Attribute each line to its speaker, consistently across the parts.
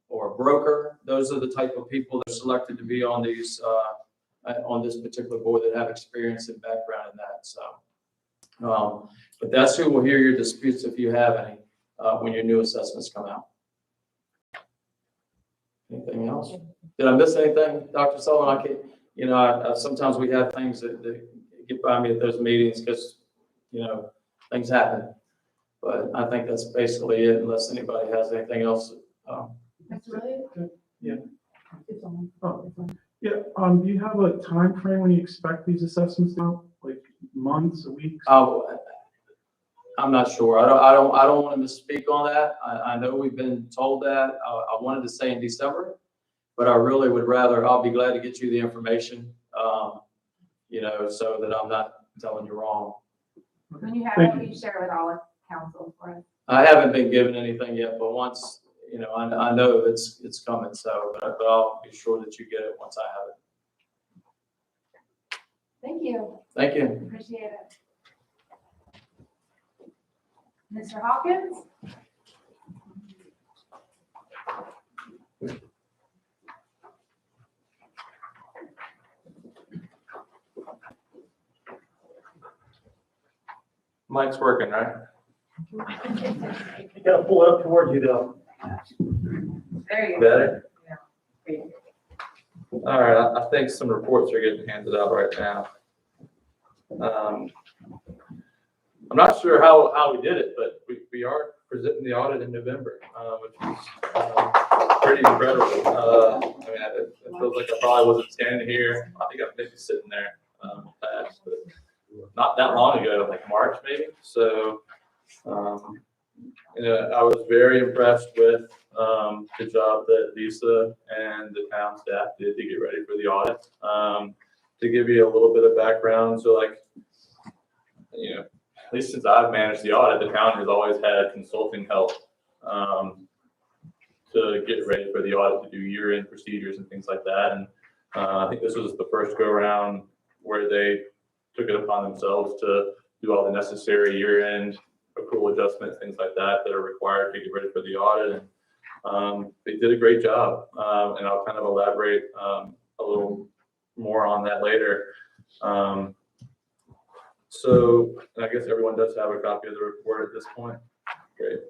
Speaker 1: or a broker. Those are the type of people that are selected to be on these on this particular board that have experience and background in that. So, but that's who will hear your disputes if you have any when your new assessments come out. Anything else? Did I miss anything, Dr. Sullivan? I can't, you know, sometimes we have things that get by me at those meetings because, you know, things happen. But I think that's basically it, unless anybody has anything else.
Speaker 2: That's really good.
Speaker 3: Yeah.
Speaker 2: It's on.
Speaker 3: Oh.
Speaker 2: It's on.
Speaker 3: Yeah, do you have a time frame when you expect these assessments to go? Like months, weeks?
Speaker 1: I'm not sure. I don't want to misspeak on that. I know we've been told that. I wanted to say in December, but I really would rather, I'll be glad to get you the information, you know, so that I'm not telling you wrong.
Speaker 2: When you have
Speaker 3: Thank
Speaker 2: it, you share with all of council for us.
Speaker 1: I haven't been given anything yet, but once, you know, I know it's coming. So, but I'll be sure that you get it once I have it.
Speaker 2: Thank you.
Speaker 1: Thank you.
Speaker 2: Appreciate it. Mr. Hawkins?
Speaker 4: Mic's working, right?
Speaker 5: You gotta pull it up towards you though.
Speaker 2: There you go.
Speaker 4: Better?
Speaker 2: Yeah.
Speaker 4: All right, I think some reports are getting handed out right now. I'm not sure how we did it, but we are presenting the audit in November, which is pretty incredible. I mean, it feels like I probably wasn't standing here. I think I'm maybe sitting there past, but not that long ago, like March maybe. So, you know, I was very impressed with the job that Lisa and the town staff did to get ready for the audit. To give you a little bit of background, so like, you know, at least since I've managed the audit, the town has always had consulting help to get ready for the audit, to do year-end procedures and things like that. And I think this was the first go around where they took it upon themselves to do all the necessary year-end accrual adjustments, things like that are required to get ready for the audit. And they did a great job. And I'll kind of elaborate a little more on that later. So I guess everyone does have a copy of the report at this point. Great.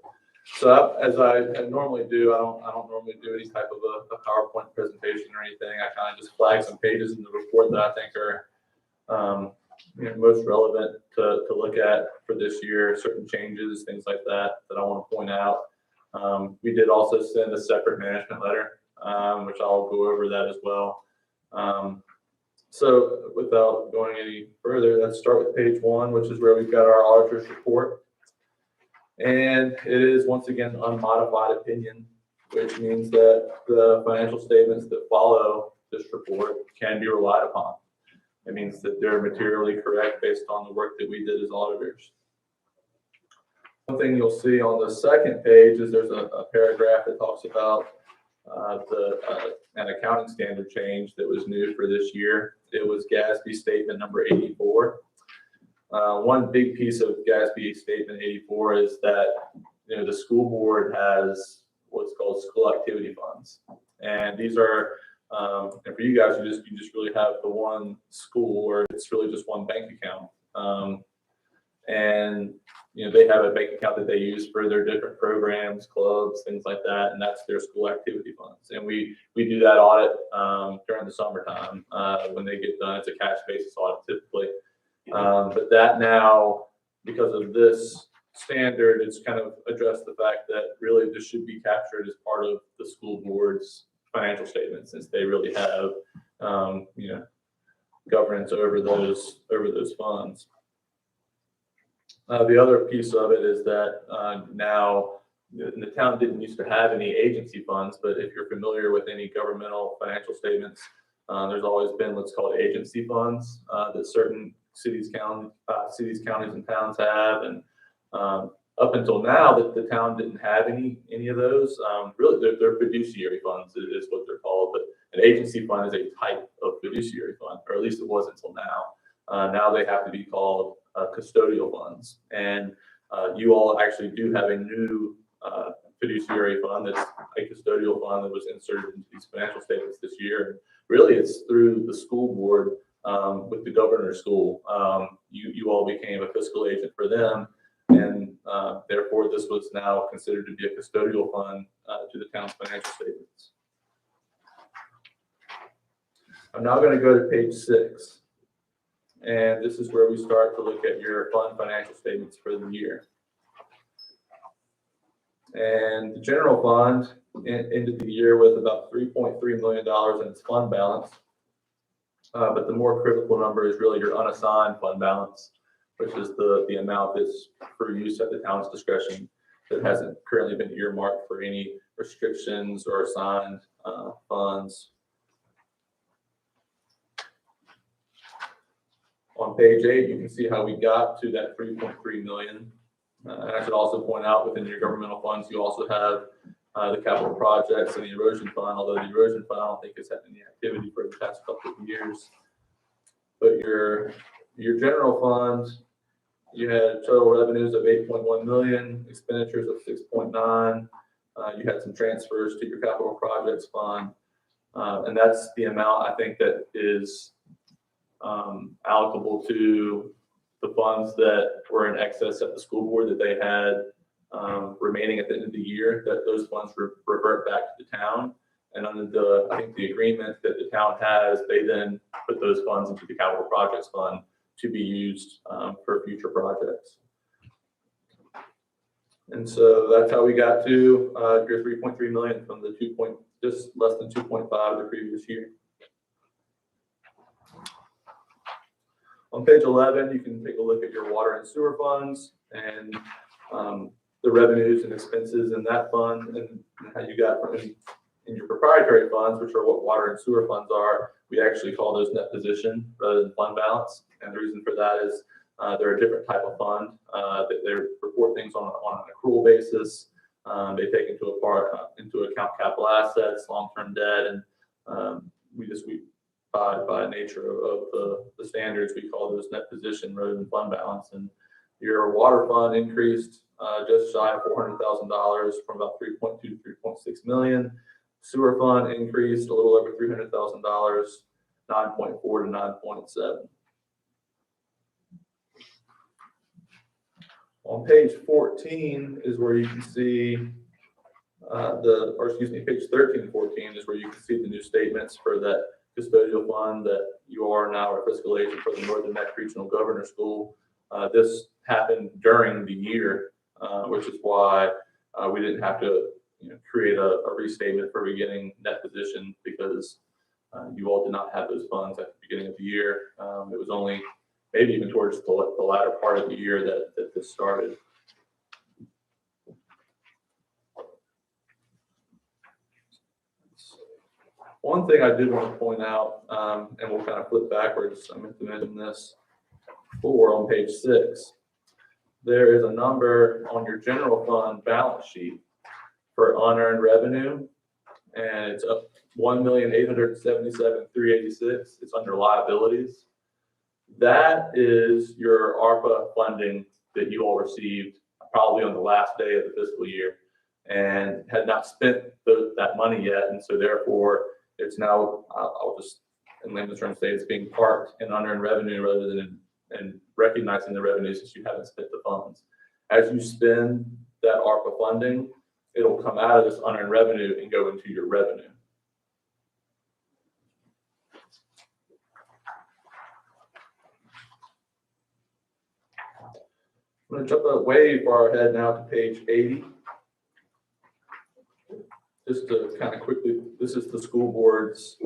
Speaker 4: So as I normally do, I don't normally do any type of a PowerPoint presentation or anything. I kind of just flag some pages in the report that I think are you know, most relevant to look at for this year, certain changes, things like that I want to point out. We did also send a separate management letter, which I'll go over that as well. So without going any further, let's start with page 1, which is where we've got our auditor's report. And it is once again unmodified opinion, which means that the financial statements that follow this report can be relied upon. It means that they're materially correct based on the work that we did as auditors. One thing you'll see on the second page is there's a paragraph that talks about an accounting standard change that was new for this year. It was GASB statement number 84. One big piece of GASB statement 84 is that, you know, the school board has what's called school activity funds, and these are and for you guys, you just really have the one school, or it's really just one bank account. And you know, they have a bank account that they use for their different programs, clubs, things like that, and that's their school activity funds. And we do that audit during the summertime when they get done. It's a cash basis audit typically, but that now, because of this standard, it's kind of addressed the fact that really this should be captured as part of the school board's financial statements, since they really have you know, governance over those funds. The other piece of it is that now the town didn't used to have any agency funds, but if you're familiar with any governmental financial statements, there's always been what's called agency funds that certain cities, counties, and towns have. And up until now, that the town didn't have any of those. Really, they're fiduciary funds is what they're called, but an agency fund is a type of fiduciary fund, or at least it was until now. Now they have to be called custodial funds, and you all actually do have a new fiduciary fund that's a custodial fund that was inserted into these financial statements this year. Really, it's through the school board with the governor's school. You all became a fiscal agent for them, and therefore this was now considered to be a custodial fund to the town's financial statements. I'm now going to go to page 6, and this is where we start to look at your fund financial statements for the year. And the general fund ended the year with about $3.3 million in its fund balance. But the more critical number is really your unassigned fund balance, which is the amount that's for use at the town's discretion that hasn't currently been earmarked for any restrictions or assigned funds. On page 8, you can see how we got to that 3.3 million. And I should also point out within your governmental funds, you also have the capital projects and the erosion fund, although the erosion fund, I don't think has had any activity for the past couple of years. But your general fund, you had total revenues of 8.1 million, expenditures of 6.9. You had some transfers to your capital projects fund. And that's the amount I think that is allocable to the funds that were in excess at the school board that they had remaining at the end of the year, that those funds revert back to the town. And under the agreement that the town has, they then put those funds into the capital projects fund to be used for future projects. And so that's how we got to your 3.3 million from the just less than 2.5 the previous year. On page 11, you can take a look at your water and sewer funds and the revenues and expenses in that fund, and how you got from in your proprietary funds, which are what water and sewer funds are. We actually call those net position rather than fund balance. And the reason for that is they're a different type of fund. They report things on an accrual basis. They take into account capital assets, long-term debt, and by nature of the standards, we call those net position rather than fund balance. And your water fund increased just shy of $400,000 from about 3.2 to 3.6 million. Sewer fund increased a little over $300,000, 9.4 to 9.7. On page 14 is where you can see page 13 and 14 is where you can see the new statements for that custodial fund that you are now a fiscal agent for the Northern Neck Regional Governor School. This happened during the year, which is why we didn't have to create a restatement for beginning net position, because you all did not have those funds at the beginning of the year. It was only maybe even towards the latter part of the year that this started. One thing I did want to point out, and we'll kind of flip backwards, I meant to mention this before on page 6. There is a number on your general fund balance sheet for unearned revenue, and it's up $1,877,386. It's under liabilities. That is your ARPA funding that you all received probably on the last day of the fiscal year and had not spent that money yet, and so therefore it's now, I'll just in layman's terms say, it's being parked in unearned revenue rather than in recognizing the revenues since you haven't spent the funds. As you spend that ARPA funding, it'll come out of this unearned revenue and go into your revenue. I'm going to jump way far ahead now to page 80. Just to kind of quickly, this is the school board's,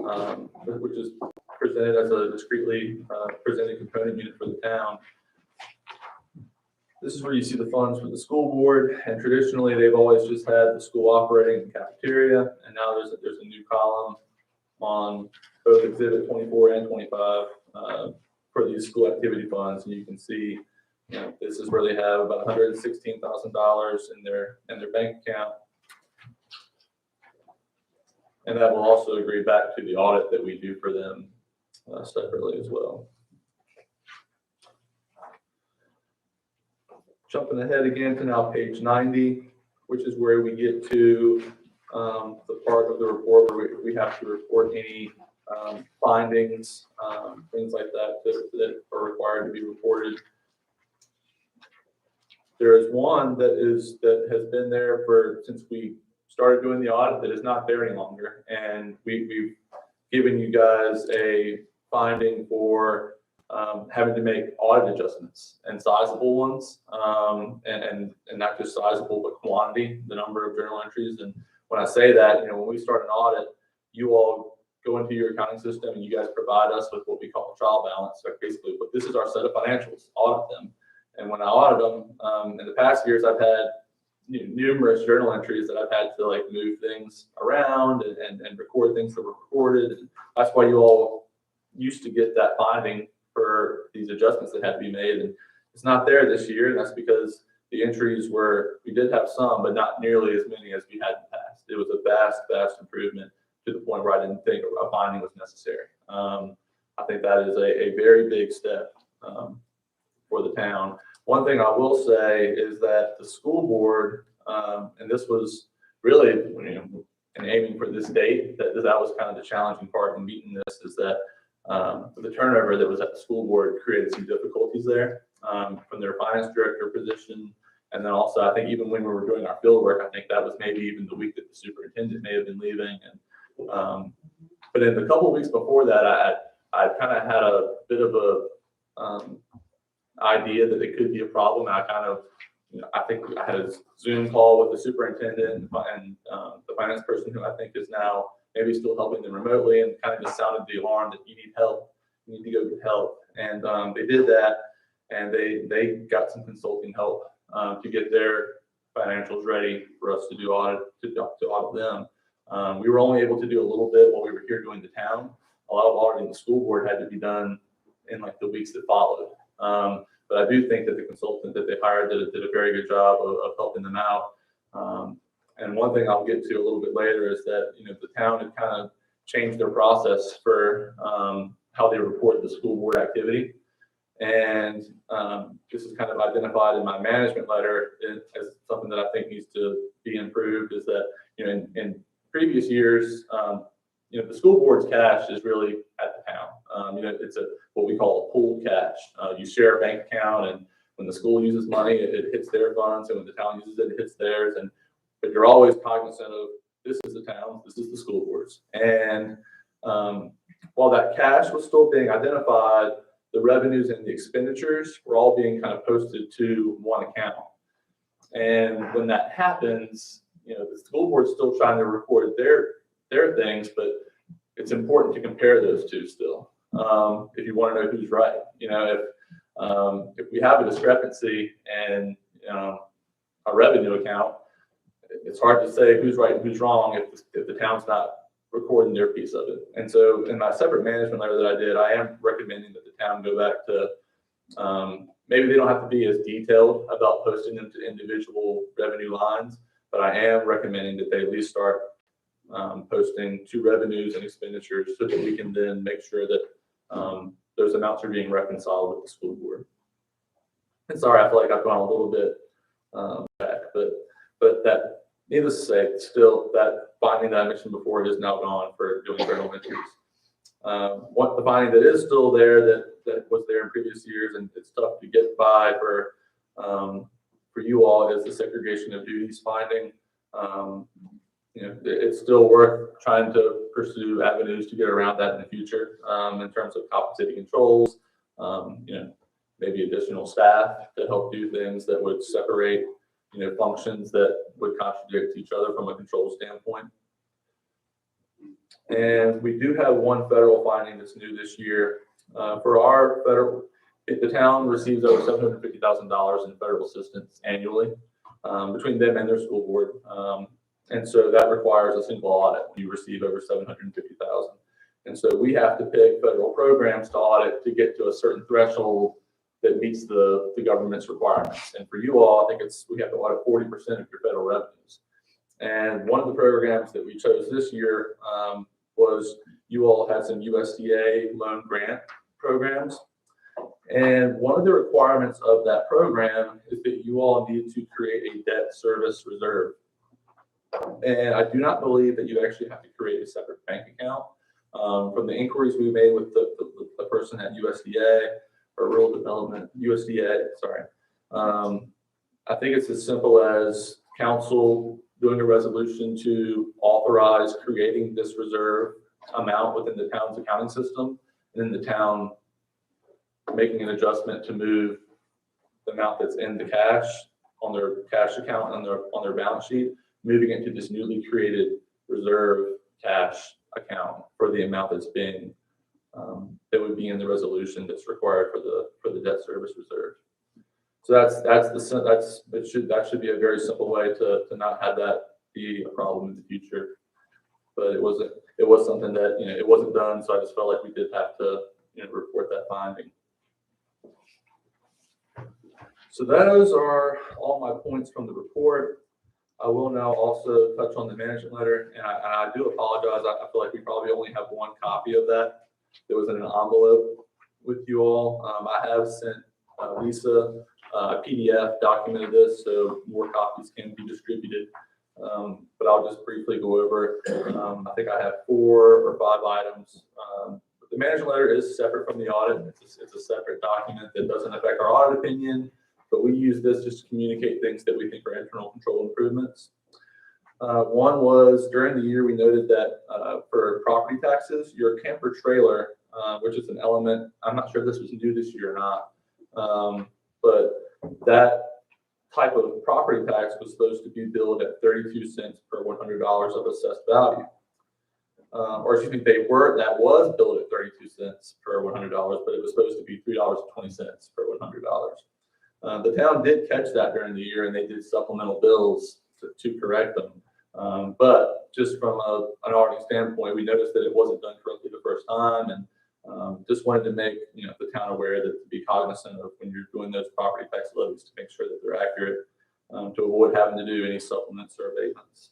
Speaker 4: which is presented as a discretely presented component unit for the town. This is where you see the funds for the school board, and traditionally they've always just had the school operating and cafeteria, and now there's a new column on both Exhibit 24 and 25 for these school activity funds, and you can see, this is where they have about $116,000 in their bank account. And that will also agree back to the audit that we do for them separately as well. Jumping ahead again to now page 90, which is where we get to the part of the report where we have to report any findings, things like that, that are required to be reported. There is one that has been there since we started doing the audit that is not there any longer. And we've given you guys a finding for having to make audit adjustments, and sizable ones, and not just sizable, but quantity, the number of journal entries. And when I say that, when we start an audit, you all go into your accounting system and you guys provide us with what we call a trial balance. So basically, but this is our set of financials, audit them. And when I audit them, in the past years, I've had numerous journal entries that I've had to move things around and record things that were recorded. And that's why you all used to get that finding for these adjustments that had to be made. And it's not there this year. And that's because the entries we did have some, but not nearly as many as we had in the past. It was a vast improvement to the point where I didn't think a finding was necessary. I think that is a very big step for the town. One thing I will say is that the school board, and this was really in aiming for this date, that was kind of the challenging part in meeting this, is that the turnover that was at the school board created some difficulties there from their finance director position. And then also, I think even when we were doing our field work, I think that was maybe even the week that the superintendent may have been leaving. And but in the couple of weeks before that, I kind of had a bit of a idea that it could be a problem. And I kind of, I think I had a Zoom call with the superintendent and the finance person, who I think is now maybe still helping them remotely, and kind of just sounded the alarm that you need help, you need to go get help. And they did that, and they got some consulting help to get their financials ready for us to do audit, to audit them. We were only able to do a little bit while we were here doing the town. A lot of auditing the school board had to be done in the weeks that followed. But I do think that the consultant that they hired did a very good job of helping them out. And one thing I'll get to a little bit later is that the town had kind of changed their process for how they report the school board activity. And this is kind of identified in my management letter as something that I think needs to be improved, is that in previous years, the school board's cash is really at the town. It's what we call a pooled cash. You share a bank account, and when the school uses money, it hits their funds, and when the town uses it, it hits theirs. But you're always cognizant of, this is the town, this is the school board's. And while that cash was still being identified, the revenues and the expenditures were all being kind of posted to one account. And when that happens, the school board's still trying to record their things, but it's important to compare those two still. If you want to know who's right, if we have a discrepancy in a revenue account, it's hard to say who's right and who's wrong if the town's not recording their piece of it. And so in my separate management letter that I did, I am recommending that the town go back to, maybe they don't have to be as detailed about posting them to individual revenue lines, but I am recommending that they at least start posting to revenues and expenditures, so that we can then make sure that those amounts are being reconciled with the school board. And sorry, I feel like I've gone a little bit back, but that, needless to say, still that finding that I mentioned before is now gone for doing journal entries. What the finding that is still there that was there in previous years, and it's tough to get by for you all, is the segregation of duties finding. It's still worth trying to pursue avenues to get around that in the future, in terms of compensating controls, maybe additional staff to help do things that would separate, functions that would contradict each other from a control standpoint. And we do have one federal finding that's new this year. For our federal, the town receives over $750,000 in federal assistance annually between them and their school board. And so that requires a single audit when you receive over $750,000. And so we have to pick federal programs to audit to get to a certain threshold that meets the government's requirements. And for you all, I think we have to audit 40% of your federal revenues. And one of the programs that we chose this year was, you all had some USDA loan grant programs. And one of the requirements of that program is that you all need to create a debt service reserve. And I do not believe that you actually have to create a separate bank account. From the inquiries we made with the person at USDA or Rural Development, USDA, sorry. I think it's as simple as council doing a resolution to authorize creating this reserve amount within the town's accounting system, and then the town making an adjustment to move the amount that's in the cash on their cash account on their balance sheet, moving it to this newly created reserve cash account for the amount that's being that would be in the resolution that's required for the debt service reserve. So that should be a very simple way to not have that be a problem in the future. But it was something that, it wasn't done, so I just felt like we did have to, report that finding. So those are all my points from the report. I will now also touch on the management letter, and I do apologize. I feel like we probably only have one copy of that. It was in an envelope with you all. I have sent Lisa a PDF document of this, so more copies can be distributed. But I'll just briefly go over. I think I have 4 or 5 items. The management letter is separate from the audit. It's a separate document that doesn't affect our audit opinion, but we use this just to communicate things that we think are internal control improvements. One was during the year we noted that for property taxes, your camper trailer, which is an element, I'm not sure if this was new this year or not, but that type of property tax was supposed to be billed at 32 cents per $100 of assessed value. Or excuse me, that was billed at 32 cents per $100, but it was supposed to be $3.20 per $100. The town did catch that during the year, and they did supplemental bills to correct them. But just from an auditing standpoint, we noticed that it wasn't done correctly the first time, and just wanted to make the town aware that to be cognizant of when you're doing those property tax levies to make sure that they're accurate, to avoid having to do any supplements or abatements.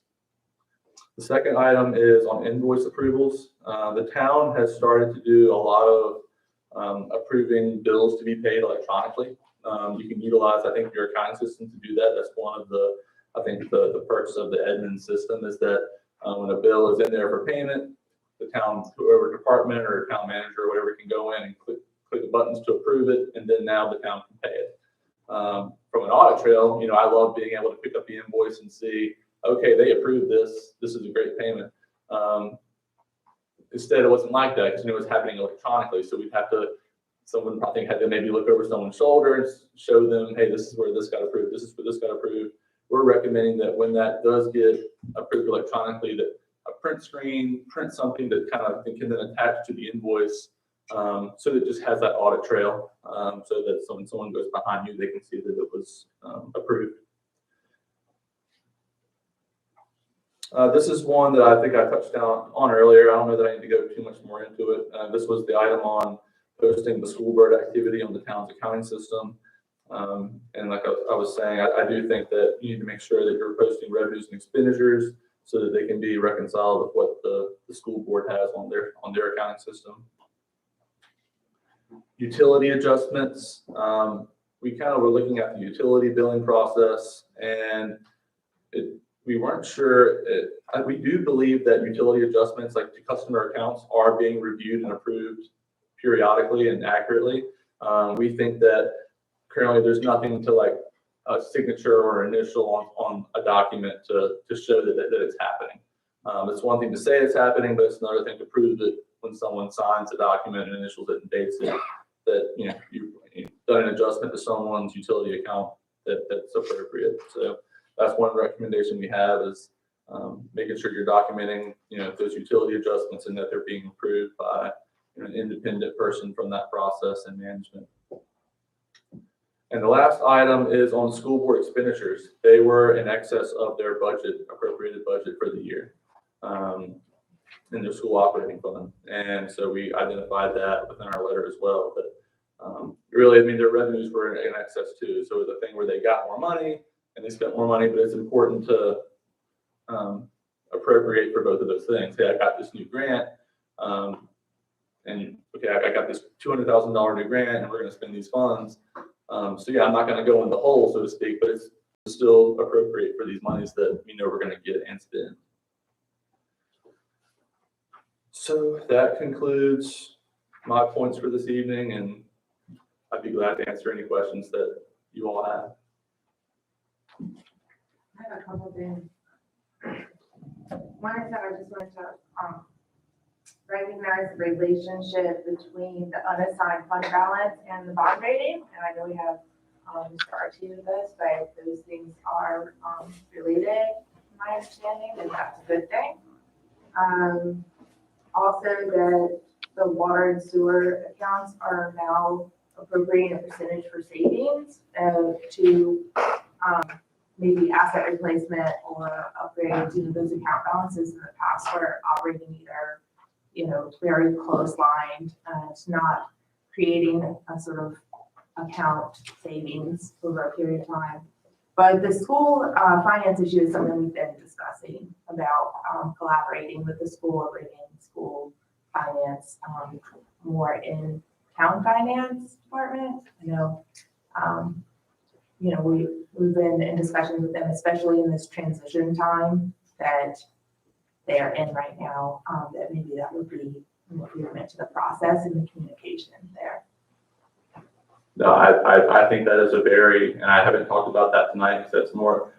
Speaker 4: The second item is on invoice approvals. The town has started to do a lot of approving bills to be paid electronically. You can utilize, I think, your accounting system to do that. That's one of the, I think, the perks of the admin system is that when a bill is in there for payment, the town, whoever department or town manager or whatever can go in and click the buttons to approve it, and then now the town can pay it. From an audit trail, I love being able to pick up the invoice and see, okay, they approved this. This is a great payment. Instead, it wasn't like that because it was happening electronically. So we'd have to, someone I think had to maybe look over someone's shoulder and show them, hey, this is where this got approved. This is where this got approved. We're recommending that when that does get approved electronically, that a print screen, print something that kind of can then attach to the invoice, so that it just has that audit trail, so that when someone goes behind you, they can see that it was approved. This is one that I think I touched on earlier. I don't know that I need to go too much more into it. This was the item on posting the school board activity on the town's accounting system. And like I was saying, I do think that you need to make sure that you're posting revenues and expenditures so that they can be reconciled with what the school board has on their accounting system. Utility adjustments. We kind of were looking at the utility billing process, and we weren't sure. We do believe that utility adjustments, like to customer accounts, are being reviewed and approved periodically and accurately. We think that currently there's nothing to like a signature or initial on a document to show that it's happening. It's one thing to say it's happening, but it's another thing to prove that when someone signs a document and initials it and dates it, that you've done an adjustment to someone's utility account that's appropriate. So that's one recommendation we have is making sure you're documenting those utility adjustments and that they're being approved by an independent person from that process and management. And the last item is on school board expenditures. They were in excess of their budget, appropriated budget for the year in their school operating fund. And so we identified that within our letter as well. But really, I mean, their revenues were in excess too. So it was a thing where they got more money and they spent more money, but it's important to appropriate for both of those things. Hey, I got this new grant. And okay, I got this $200,000 new grant and we're going to spend these funds. So yeah, I'm not going to go in the hole, so to speak, but it's still appropriate for these monies that we know we're gonna get and spend. So that concludes my points for this evening, and I'd be glad to answer any questions that you all have.
Speaker 2: I have a couple things. One is that I just wanted to, recognize the relationship between the unassigned fund balance and the bond rating. And I know we have, Mr. Archie with us, but those things are, related, my understanding, and that's a good thing. Also that the water and sewer accounts are now appropriating a percentage for savings, to, maybe asset replacement or upgrade to those account balances in the past were operating either, very close lined, it's not creating a sort of account savings over a period of time. But the school finance issue is something we've been discussing about collaborating with the school, bringing school finance more in town finance department. We've been in discussions with them, especially in this transition time that they are in right now, that maybe that would be an improvement to the process and the communication there.
Speaker 4: No, I think that is and I haven't talked about that tonight because that's more,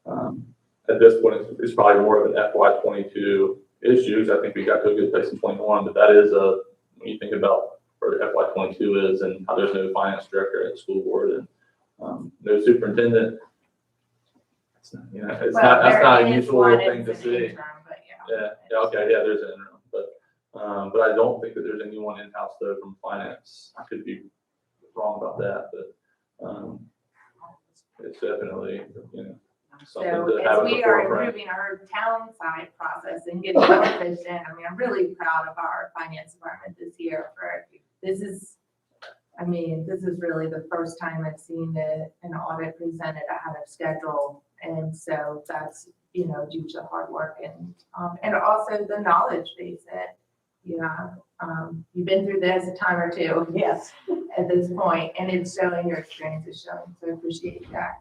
Speaker 4: at this point, it's probably more of an FY22 issue. I think we got to a good place in 21, but that is when you think about where FY22 is and how there's no finance director at the school board and no superintendent. That's not a usual thing to see. Yeah, okay, yeah, there's an interim, but I don't think that there's anyone in-house though from finance. I could be wrong about that, but it's definitely, something
Speaker 2: So
Speaker 4: to have
Speaker 2: as
Speaker 4: at the
Speaker 2: we are
Speaker 4: forefront.
Speaker 2: improving our town side process and getting more efficient, I'm really proud of our finance department this year this is really the first time I've seen an audit presented ahead of schedule. And so that's, due to hard work and also the knowledge base that you've been through this a time or two. Yes. At this point, and it's showing, your experience is showing, so I appreciate that.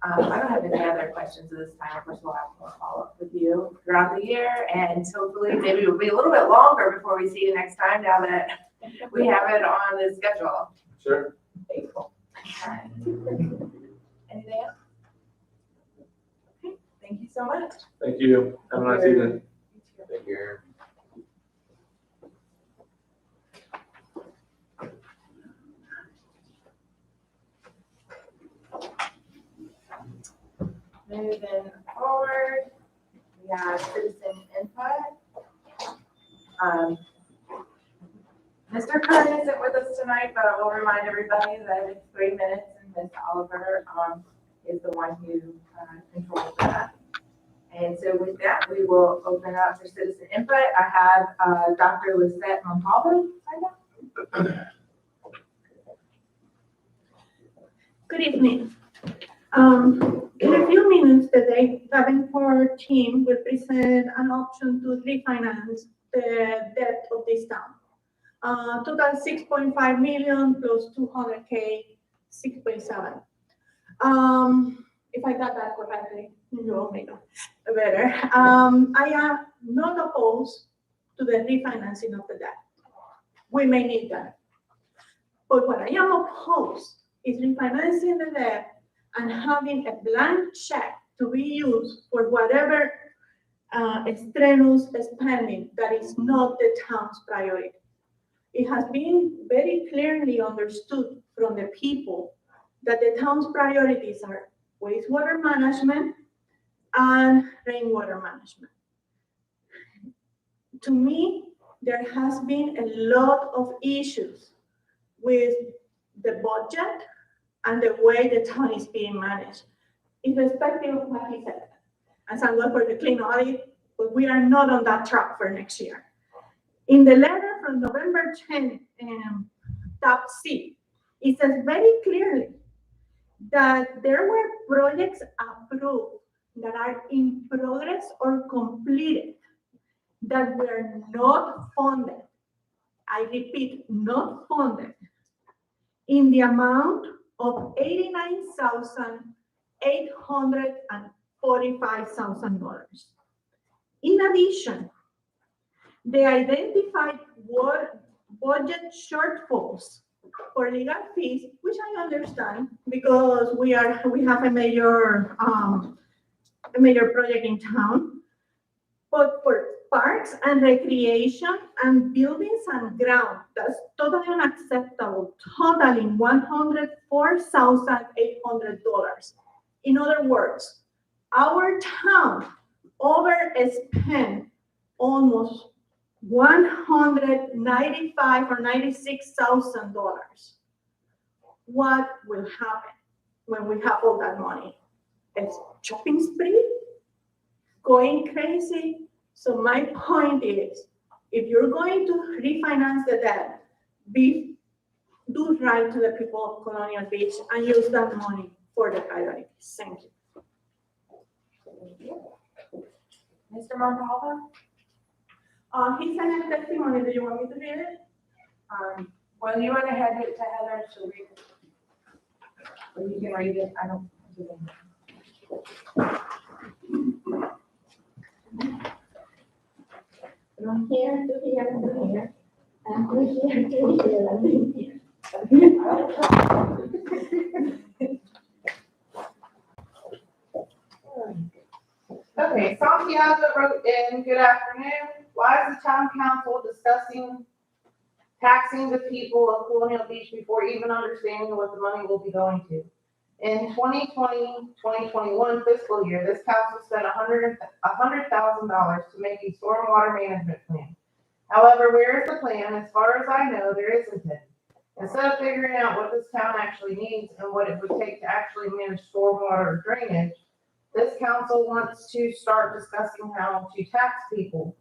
Speaker 2: I don't have any other questions at this time. Of course, we'll have more follow-up with you throughout the year, and hopefully maybe it'll be a little bit longer before we see you next time now that we have it on the schedule.
Speaker 4: Sure.
Speaker 2: Faithful. Okay. Anything else? Okay, thank you so much.
Speaker 4: Thank you. Have a nice evening.
Speaker 1: Thank you.
Speaker 2: Moving forward, we have citizen input. Mr. Kern isn't with us tonight, but I will remind everybody that it's 3 minutes, and Ms. Oliver is the one who controls that. And so with that, we will open up for citizen input. I have Dr. Lisette Montalvo.
Speaker 6: Good evening. In a few minutes today, Davenport team will present an option to refinance the debt of this town. Total 6.5 million plus 200K, 6.7. If I got that correctly, you will make it better. I am not opposed to the refinancing of the debt. We may need that. But what I am opposed is refinancing the debt and having a blank check to be used for whatever extraneous spending that is not the town's priority. It has been very clearly understood from the people that the town's priorities are wastewater management and rainwater management. To me, there has been a lot of issues with the budget and the way the town is being managed, irrespective of what he said. And thank God for the clean audit, but we are not on that track for next year. In the letter from November 10, tab C, it says very clearly that there were projects approved that are in progress or completed that were not funded. I repeat, not funded in the amount of $845,000. In addition, the identified budget shortfalls for legal fees, which I understand because we have a major project in town, but for parks and recreation and buildings and ground, that's totally unacceptable, totaling $104,800. In other words, our town overspent almost $195,000 or $96,000. What will happen when we have all that money? It's shopping spree, going crazy. So my point is, if you're going to refinance the debt, do right to the people of Colonial Beach and use that money for the priorities. Thank you.
Speaker 2: Mr. Montalvo?
Speaker 6: He sent a testimony. Do you want me to read it?
Speaker 2: Well, you want to hand it to Heather, she'll read it. Or you can read it, I don't.
Speaker 6: From here to here to here, and from here to here and then here.
Speaker 7: Okay, Santiago wrote in, good afternoon. Why is the town council discussing taxing the people of Colonial Beach before even understanding what the money will be going to? In 2020-2021 fiscal year, this council spent $100,000 to make a stormwater management plan. However, where is the plan? As far as I know, there isn't any. Instead of figuring out what this town actually needs and what it would take to actually manage stormwater drainage, this council wants to start discussing how to tax people.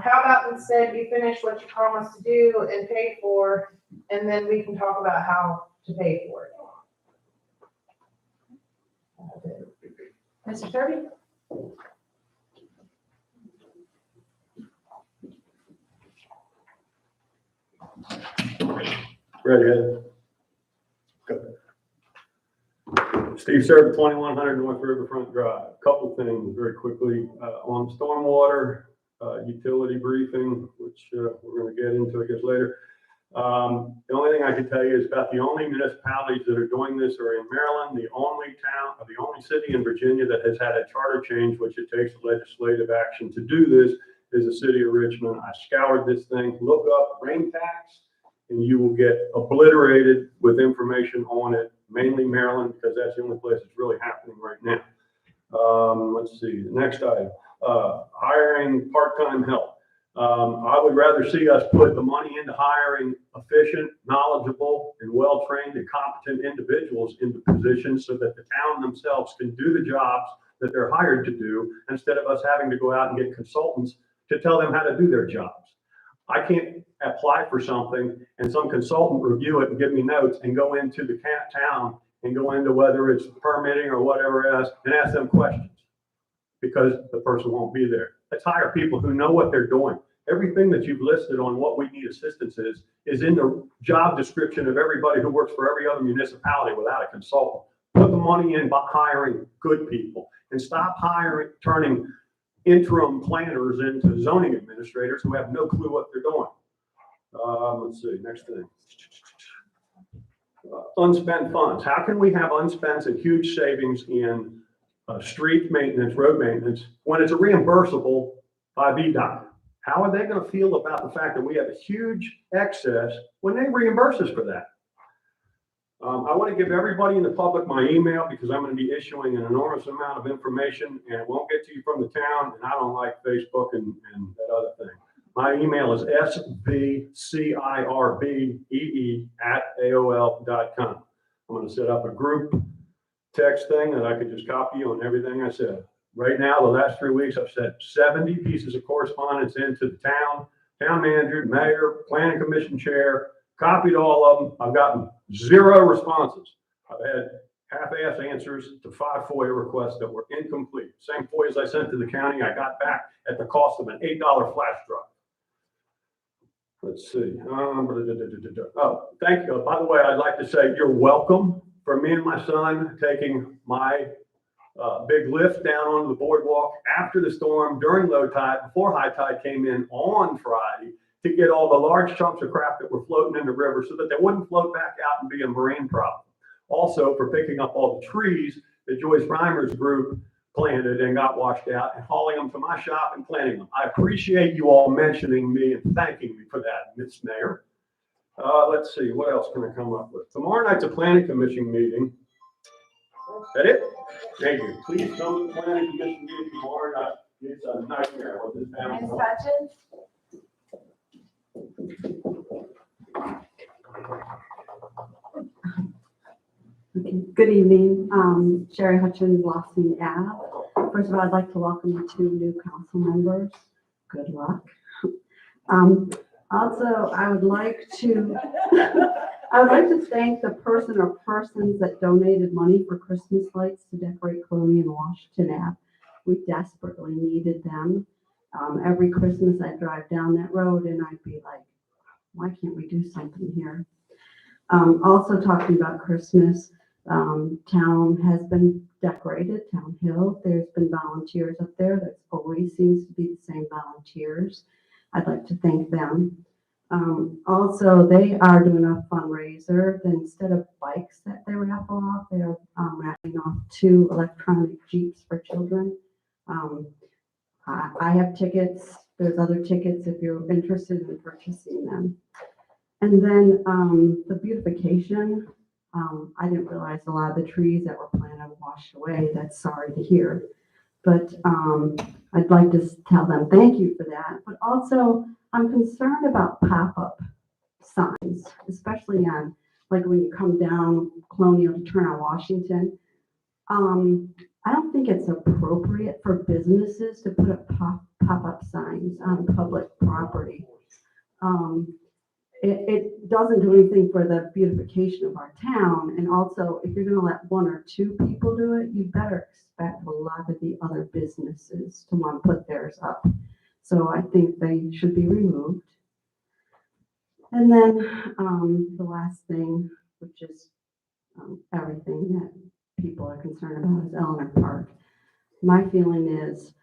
Speaker 7: How about instead you finish what you promised to do and pay for, and then we can talk about how to pay for it.
Speaker 2: Mr. Sherby?
Speaker 8: Ready, Ed? Good. Steve Serb, 2100 North Riverfront Drive. Couple things very quickly on stormwater utility briefing, which we're going to get into, I guess, later. The only thing I can tell you is about the only municipalities that are doing this are in Maryland. The only town, or the only city in Virginia that has had a charter change, which it takes legislative action to do this, is the city of Richmond. I scoured this thing. Look up rain tax, and you will get obliterated with information on it, mainly Maryland, because that's the only place it's really happening right now. Let's see, the next item, hiring part-time help. I would rather see us put the money into hiring efficient, knowledgeable, and well-trained and competent individuals into positions so that the town themselves can do the jobs that they're hired to do, instead of us having to go out and get consultants to tell them how to do their jobs. I can't apply for something and some consultant review it and give me notes and go into the town and go into whether it's permitting or whatever else and ask them questions because the person won't be there. Let's hire people who know what they're doing. Everything that you've listed on what we need assistance is in the job description of everybody who works for every other municipality without a consultant. Put the money in by hiring good people and stop turning interim planners into zoning administrators who have no clue what they're doing. Let's see, next thing. Unspent funds. How can we have unspent and huge savings in street maintenance, road maintenance, when it's a reimbursable by VDOT? How are they going to feel about the fact that we have a huge excess when they reimburse us for that? I want to give everybody in the public my email because I'm going to be issuing an enormous amount of information and it won't get to you from the town, and I don't like Facebook and that other thing. My email is svcirbee@aol.com. I'm going to set up a group text thing that I could just copy on everything I said. Right now, the last 3 weeks, I've sent 70 pieces of correspondence into the town manager, mayor, planning commission chair, copied all of them. I've gotten 0 responses. I've had half-ass answers to 5 FOIA requests that were incomplete. Same FOIAs I sent to the county, I got back at the cost of an $8 flash drive. Let's see. Oh, thank you. By the way, I'd like to say you're welcome for me and my son taking my big lift down onto the boardwalk after the storm, during low tide, before high tide came in on Friday, to get all the large chunks of crap that were floating in the river so that they wouldn't float back out and be a marine problem. Also for picking up all the trees that Joyce Reimer's group planted and got washed out and hauling them to my shop and planting them. I appreciate you all mentioning me and thanking me for that, Ms. Mayor. Let's see, what else can I come up with? Tomorrow night's a planning commission meeting. Is that it? Thank you. Please come to the planning commission meeting tomorrow night. It's a nightmare with this family.
Speaker 2: Ms. Hutchins?
Speaker 9: Okay. Good evening, Sherry Hutchins, Lossing Ave. First of all, I'd like to welcome the 2 new council members. Good luck. Also, I would like to thank the person or persons that donated money for Christmas lights to decorate Colonial and Washington Ave. We desperately needed them. Every Christmas I'd drive down that road and I'd be like, why can't we do something here? Also talking about Christmas, town has been decorated, Town Hill. There's been volunteers up there. That always seems to be the same volunteers. I'd like to thank them. Also, they are doing a fundraiser. Instead of bikes that they raffle off, they are raffling off 2 electronic Jeeps for children. I have tickets. There's other tickets if you're interested in purchasing them. And then the beautification, I didn't realize a lot of the trees that were planted washed away. That's sorry to hear. But I'd like to tell them thank you for that. But also, I'm concerned about pop-up signs, especially on, like when you come down Colonial to turn on Washington. I don't think it's appropriate for businesses to put up pop-up signs on public property. It doesn't do anything for the beautification of our town. And also, if you're going to let 1 or 2 people do it, you better expect a lot of the other businesses to want to put theirs up. So I think they should be removed. And then the last thing, which is everything that people are concerned about, is Eleanor Park. My feeling is,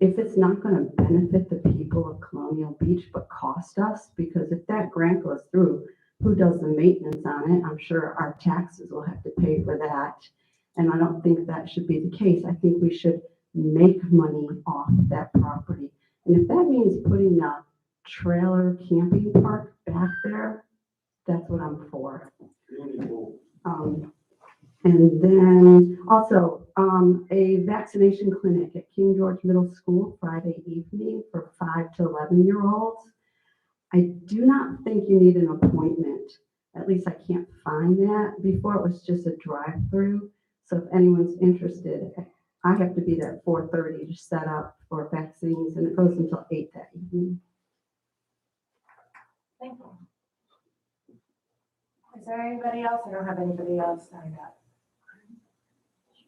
Speaker 9: if it's not going to benefit the people of Colonial Beach, but cost us, because if that grant goes through, who does the maintenance on it? I'm sure our taxes will have to pay for that. And I don't think that should be the case. I think we should make money off that property. And if that means putting a trailer camping park back there, that's what I'm for. And then also a vaccination clinic at King George Middle School Friday evening for 5 to 11-year-olds. I do not think you need an appointment. At least I can't find that. Before it was just a drive-through. So if anyone's interested, I have to be there at 4:30 to set up for vaccines, and it goes until 8 that evening.
Speaker 2: Thank you. Is there anybody else? I don't have anybody else signed up.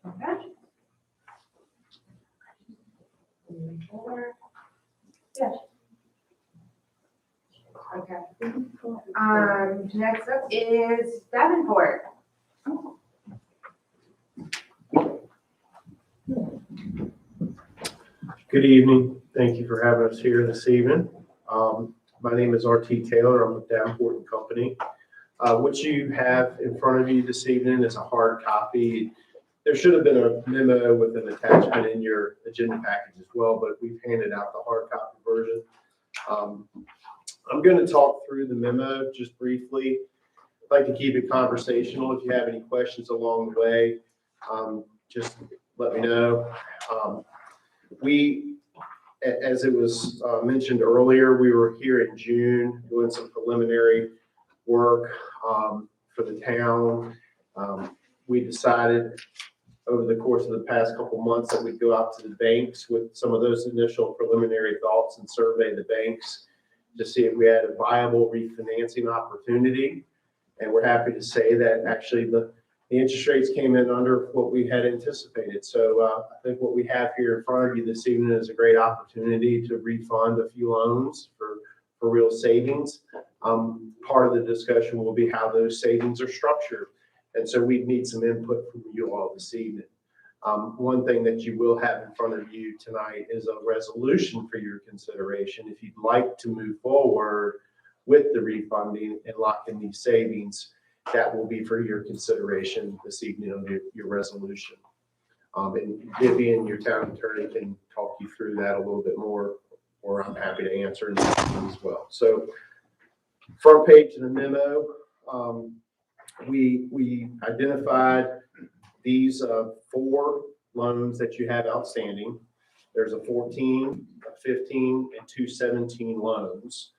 Speaker 2: Okay. Moving forward. Yes. Okay. Next up is Davenport.
Speaker 10: Good evening. Thank you for having us here this evening. My name is R.T. Taylor. I'm with Davenport and Company. What you have in front of you this evening is a hard copy. There should have been a memo with an attachment in your agenda package as well, but we've handed out the hard copy version. I'm going to talk through the memo just briefly. I'd like to keep it conversational. If you have any questions along the way, just let me know. As it was mentioned earlier, we were here in June doing some preliminary work for the town. We decided over the course of the past couple months that we'd go out to the banks with some of those initial preliminary thoughts and survey the banks to see if we had a viable refinancing opportunity. And we're happy to say that actually the interest rates came in under what we had anticipated. So I think what we have here in front of you this evening is a great opportunity to refund a few loans for real savings. Part of the discussion will be how those savings are structured. And so we need some input from you all this evening. One thing that you will have in front of you tonight is a resolution for your consideration. If you'd like to move forward with the refunding and lock in these savings, that will be for your consideration this evening on your resolution. And Vivian, your town attorney, can talk you through that a little bit more, or I'm happy to answer as well. So front page of the memo, we identified these 4 loans that you have outstanding. There's a 14, a 15, and 2 17 loans,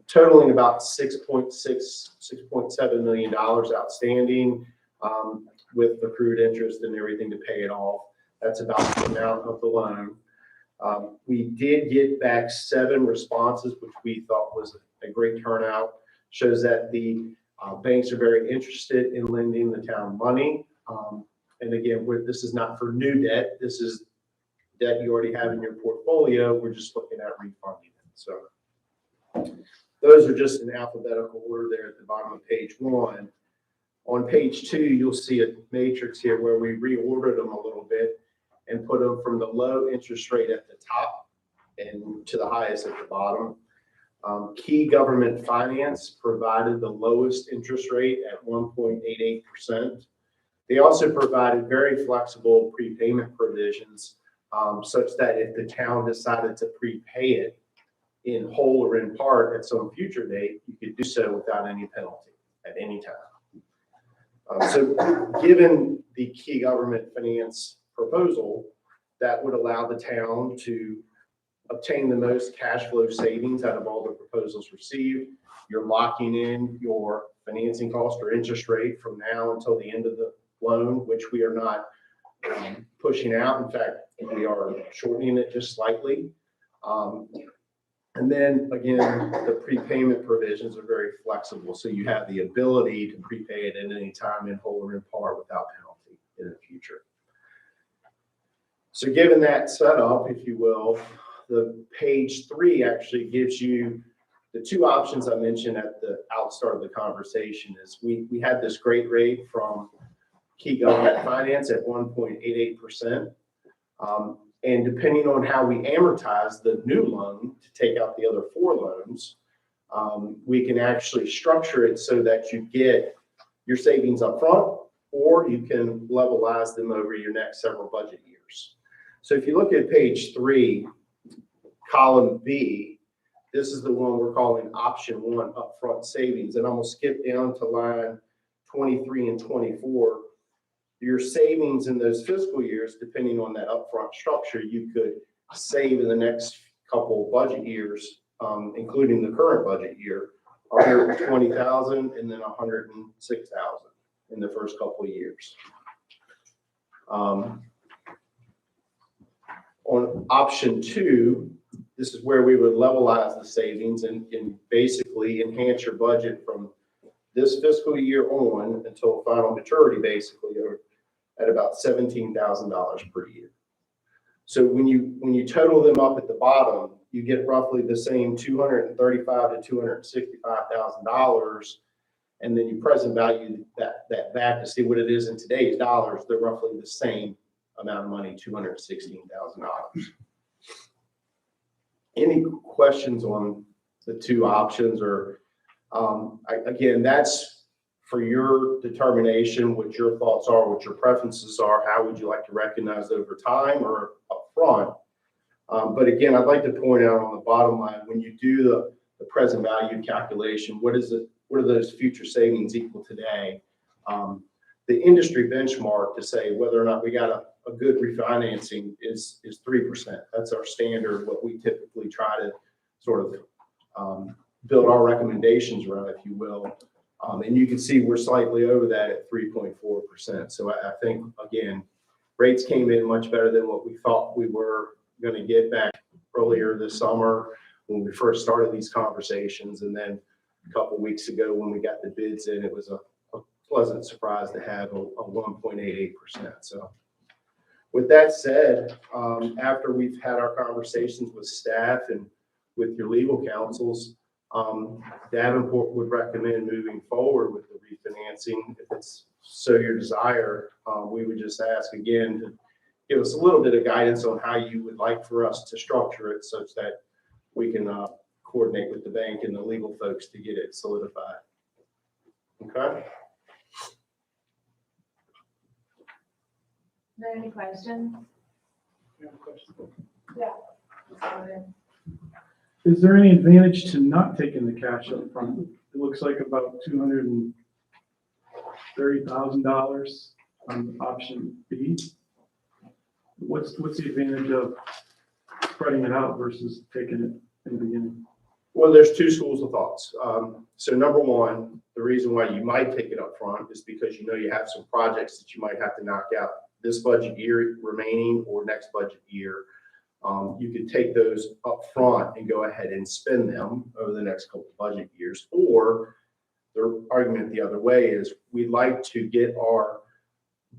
Speaker 10: totaling about $6.7 million outstanding, with accrued interest and everything to pay it off. That's about the amount of the loan. We did get back 7 responses, which we thought was a great turnout. Shows that the banks are very interested in lending the town money. And again, this is not for new debt. This is debt you already have in your portfolio. We're just looking at refunding it. So those are just in alphabetical order there at the bottom of page 1. On page 2, you'll see a matrix here where we reordered them a little bit and put them from the low interest rate at the top and to the highest at the bottom. Key government finance provided the lowest interest rate at 1.88%. They also provided very flexible prepayment provisions, such that if the town decided to prepay it in whole or in part at some future date, you could do so without any penalty at any time. So given the key government finance proposal, that would allow the town to obtain the most cash flow savings out of all the proposals received. You're locking in your financing cost or interest rate from now until the end of the loan, which we are not pushing out. In fact, we are shortening it just slightly. And then again, the prepayment provisions are very flexible. So you have the ability to prepay it at any time in whole or in part without penalty in the future. So given that setup, if you will, the page 3 actually gives you the 2 options I mentioned at the outstart of the conversation. Is we had this great rate from key government finance at 1.88%. And depending on how we amortize the new loan to take out the other 4 loans, we can actually structure it so that you get your savings up front, or you can levelize them over your next several budget years. So if you look at page 3, column B, this is the one we're calling option 1, upfront savings. And I'm gonna skip down to line 23 and 24. Your savings in those fiscal years, depending on that upfront structure, you could save in the next couple budget years, including the current budget year, $120,000 and then $106,000 in the first couple of years. On option 2, this is where we would levelize the savings and basically enhance your budget from this fiscal year on until final maturity, basically, or at about $17,000 per year. So when you total them up at the bottom, you get roughly the same $235,000 to $265,000, and then you present value that back to see what it is in today's dollars. They're roughly the same amount of money, $216,000. Any questions on the 2 options? Or again, that's for your determination, what your thoughts are, what your preferences are. How would you like to recognize it over time or upfront? But again, I'd like to point out on the bottom line, when you do the present value calculation, what are those future savings equal today? The industry benchmark to say whether or not we got a good refinancing is 3%. That's our standard, what we typically try to sort of build our recommendations around, if you will. And you can see we're slightly over that at 3.4%. So I think, again, rates came in much better than what we thought we were going to get back earlier this summer when we first started these conversations. And then a couple of weeks ago when we got the bids in, it was a pleasant surprise to have a 1.88%. So with that said, after we've had our conversations with staff and with your legal counsels, Davenport would recommend moving forward with the refinancing if it's so your desire, we would just ask again to give us a little bit of guidance on how you would like for us to structure it such that we can coordinate with the bank and the legal folks to get it solidified. Okay?
Speaker 2: Are there any questions? Yeah.
Speaker 3: Is there any advantage to not taking the cash up front? It looks like about $230,000 on option B. What's the advantage of spreading it out versus taking it in the beginning?
Speaker 10: Well, there's two schools of thoughts. So number one, the reason why you might take it up front is because you know you have some projects that you might have to knock out this budget year remaining or next budget year. You could take those up front and go ahead and spend them over the next couple of budget years. Or the argument the other way is we'd like to get our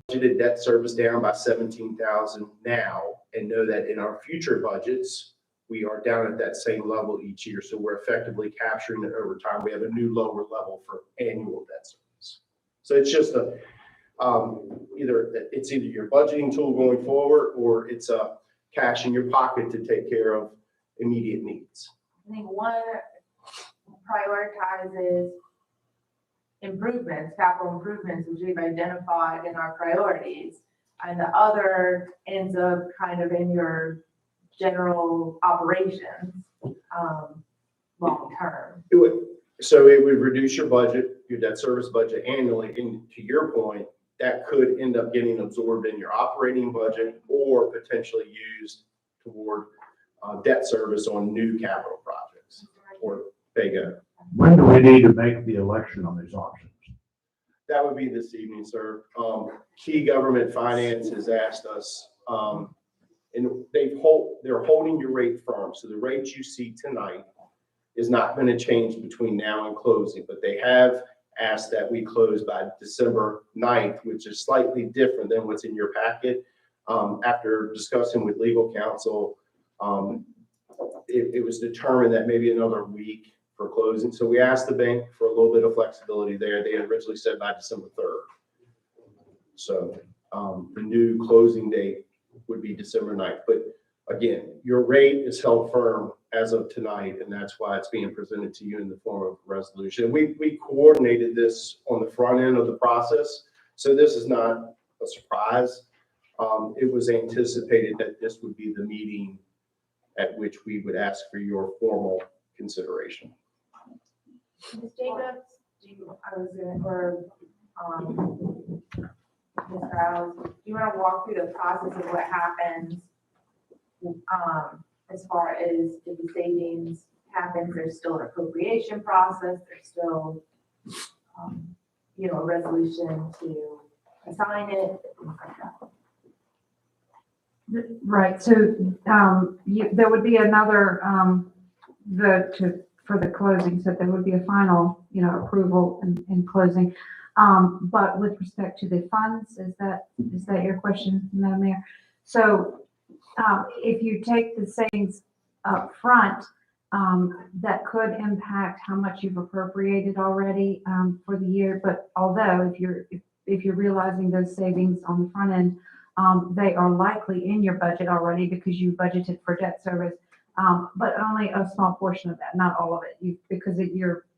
Speaker 10: budgeted debt service down by 17,000 now and know that in our future budgets, we are down at that same level each year. So we're effectively capturing it over time. We have a new lower level for annual debt service. So it's just either your budgeting tool going forward, or it's a cash in your pocket to take care of immediate needs.
Speaker 2: I think one prioritizes improvements, capital improvements, which we've identified in our priorities, and the other ends up kind of in your general operations, long term.
Speaker 10: So it would reduce your budget, your debt service budget annually. And to your point, that could end up getting absorbed in your operating budget or potentially used toward debt service on new capital projects or pay-go.
Speaker 5: When do we need to make the election on these options?
Speaker 10: That would be this evening, sir. Key Government Finance has asked us, and they're holding your rate firm. So the rate you see tonight is not going to change between now and closing, but they have asked that we close by December 9th, which is slightly different than what's in your packet. After discussing with legal counsel, it was determined that maybe another week for closing. So we asked the bank for a little bit of flexibility there. They had originally said by December 3rd. So the new closing date would be December 9th. But again, your rate is held firm as of tonight, and that's why it's being presented to you in the form of a resolution. We coordinated this on the front end of the process, so this is not a surprise. It was anticipated that this would be the meeting at which we would ask for your formal consideration.
Speaker 2: Ms. Jacobs, Ms. Rouse, do you want to walk through the process of what happens as far as if the savings happens? There's still an appropriation process, there's still a resolution to assign it, things like that.
Speaker 11: Right, so there would be another vote for the closing, so there would be a final, approval and closing. But with respect to the funds, is that your question, Madam Mayor? So if you take the savings up front, that could impact how much you've appropriated already for the year. But although if you're realizing those savings on the front end, they are likely in your budget already because you budgeted for debt service, but only a small portion of that, not all of it, because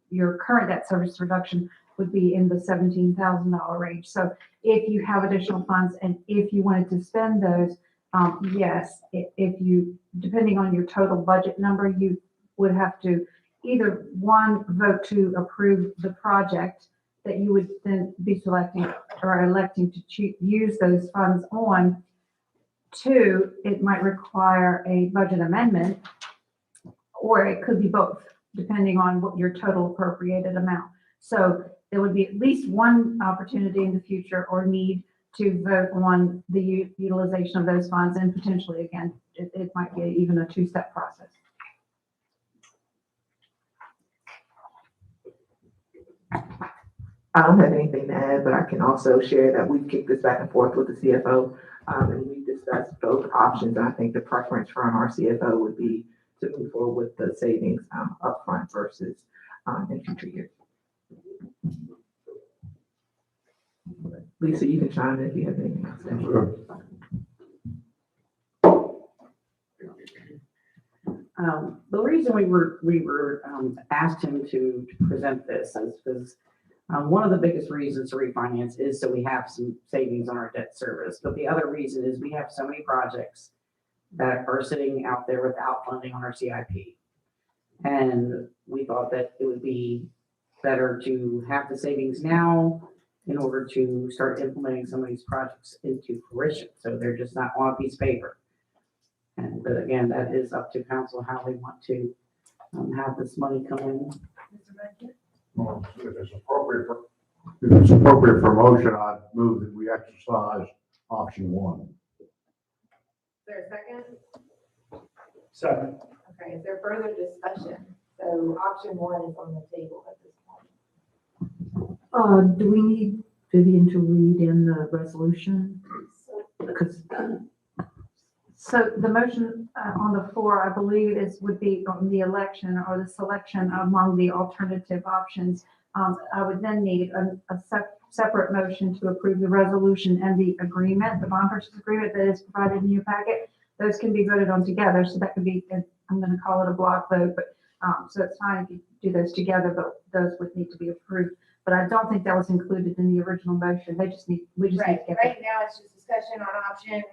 Speaker 11: your current debt service reduction would be in the $17,000 range. So if you have additional funds and if you wanted to spend those, yes, if you, depending on your total budget number, you would have to either one, vote to approve the project that you would then be selecting or electing to use those funds on. Two, it might require a budget amendment, or it could be both, depending on what your total appropriated amount. So there would be at least one opportunity in the future or need to vote on the utilization of those funds, and potentially, again, it might be even a two-step process.
Speaker 12: I don't have anything to add, but I can also share that we've kicked this back and forth with the CFO, and we discussed both options. I think the preference from our CFO would be to move forward with the savings upfront versus in future years. Lisa, you can chime in if you have anything else.
Speaker 13: The reason we were asked him to present this is because one of the biggest reasons to refinance is so we have some savings on our debt service. But the other reason is we have so many projects that are sitting out there without funding on our CIP. And we thought that it would be better to have the savings now in order to start implementing some of these projects into fruition. So they're just not on a piece of paper. And but again, that is up to council how they want to have this money come in.
Speaker 14: Well, if it's appropriate for motion, I'd move that we exercise option one.
Speaker 2: Is there a second?
Speaker 3: Second.
Speaker 2: Okay, is there further discussion? So option one is on the table at this point.
Speaker 9: Do we need Vivian to read in the resolution? Because
Speaker 11: So the motion on the floor, I believe, would be on the election or the selection among the alternative options. I would then need a separate motion to approve the resolution and the agreement, the bond purchase agreement that is provided in your packet. Those can be voted on together, so that could be, I'm going to call it a block vote, but so it's fine if you do those together, but those would need to be approved. But I don't think that was included in the original motion. We just need to get
Speaker 2: Right now, it's just discussion on option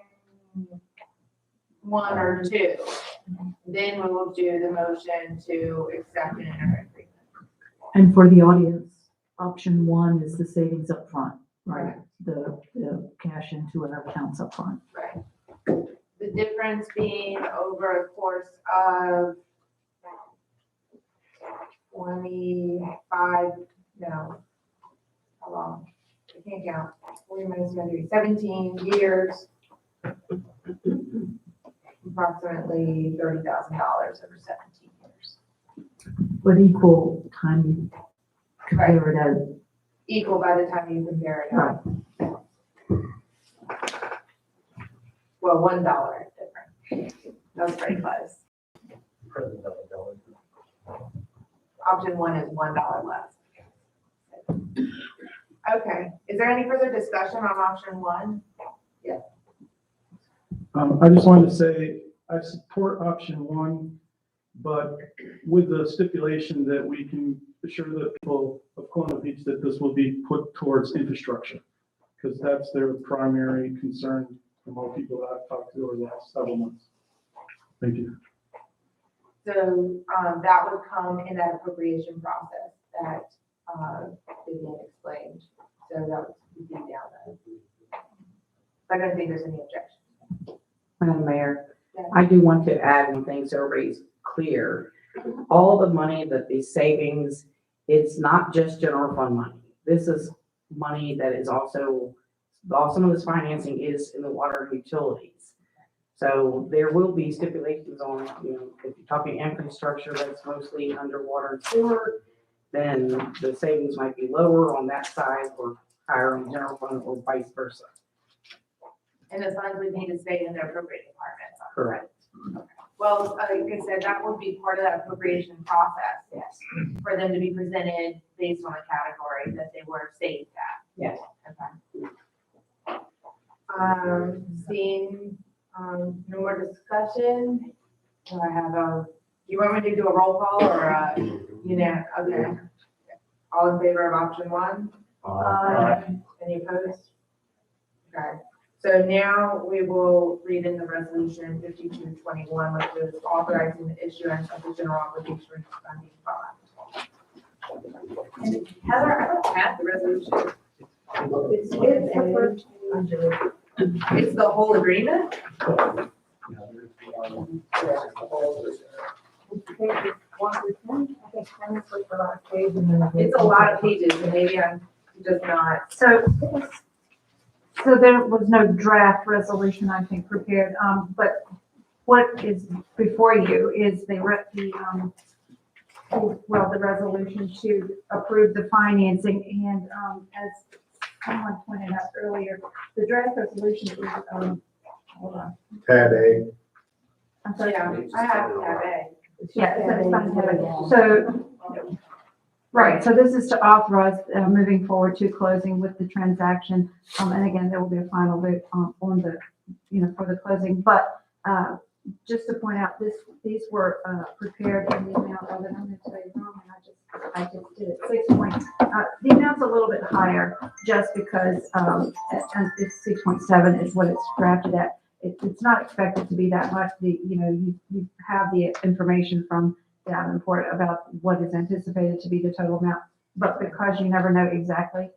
Speaker 2: one or two. Then we will do the motion to accept an agreement.
Speaker 9: And for the audience, option one is the savings up front, right? The cash into our accounts up front.
Speaker 2: Right. The difference being over a course of 25, no, how long? I can't count. 40 minutes, 17 years. Approximately $30,000 over 17 years.
Speaker 9: But equal time you compare it as.
Speaker 2: Equal by the time you compare it out. Well, $1 different. That's pretty close. Option one is $1 less. Okay, is there any further discussion on option one? Yes.
Speaker 3: I just wanted to say, I support option one, but with the stipulation that we can assure the people of Colonial Beach that this will be put towards infrastructure, because that's their primary concern from all people that I've talked to over the last several months. Thank you.
Speaker 2: So that would come in that appropriation process that Vivian explained. So that would be down there. I don't think there's any objection.
Speaker 13: Madam Mayor,
Speaker 2: Yeah.
Speaker 13: I do want to add one thing so everybody's clear. All the money that these savings, it's not just general fund money. This is money that is also some of this financing is in the water utilities. So there will be stipulations on, if you're talking infrastructure that's mostly underwater and sewer, then the savings might be lower on that side or higher on general fund or vice versa.
Speaker 2: And the funds would need to stay in the appropriate department.
Speaker 13: Correct.
Speaker 2: Well, like I said, that would be part of that appropriation process. Yes. For them to be presented based on the category that they were saved at.
Speaker 13: Yes.
Speaker 2: Okay. Seeing, no more discussion. Do I have you want me to do a roll call or okay. All in favor of option one? Any opposed? Okay. So now we will read in the resolution 5221, which is authorizing the issuance of the general obligation funding bond. And Heather, I don't have the resolution. It's the whole agreement? It's a lot of pages, and maybe I'm just not.
Speaker 11: So there was no draft resolution, I think, prepared, but what is before you is the resolution to approve the financing, and, as someone pointed out earlier, the draft resolution is, hold on.
Speaker 10: Tab A.
Speaker 11: I'm sorry.
Speaker 2: Yeah, I have tab A.
Speaker 11: Yeah, it's on tab A. So Right, so this is to authorize moving forward to closing with the transaction. And again, there will be a final vote on the, for the closing. But just to point out, these were prepared in the amount of, and I'm going to tell you wrong, and I just did it, 6 point. The amount's a little bit higher just because and it's 6.7 is what it's drafted at. It's not expected to be that much. You have the information from Davenport about what is anticipated to be the total amount, but because you never know exactly,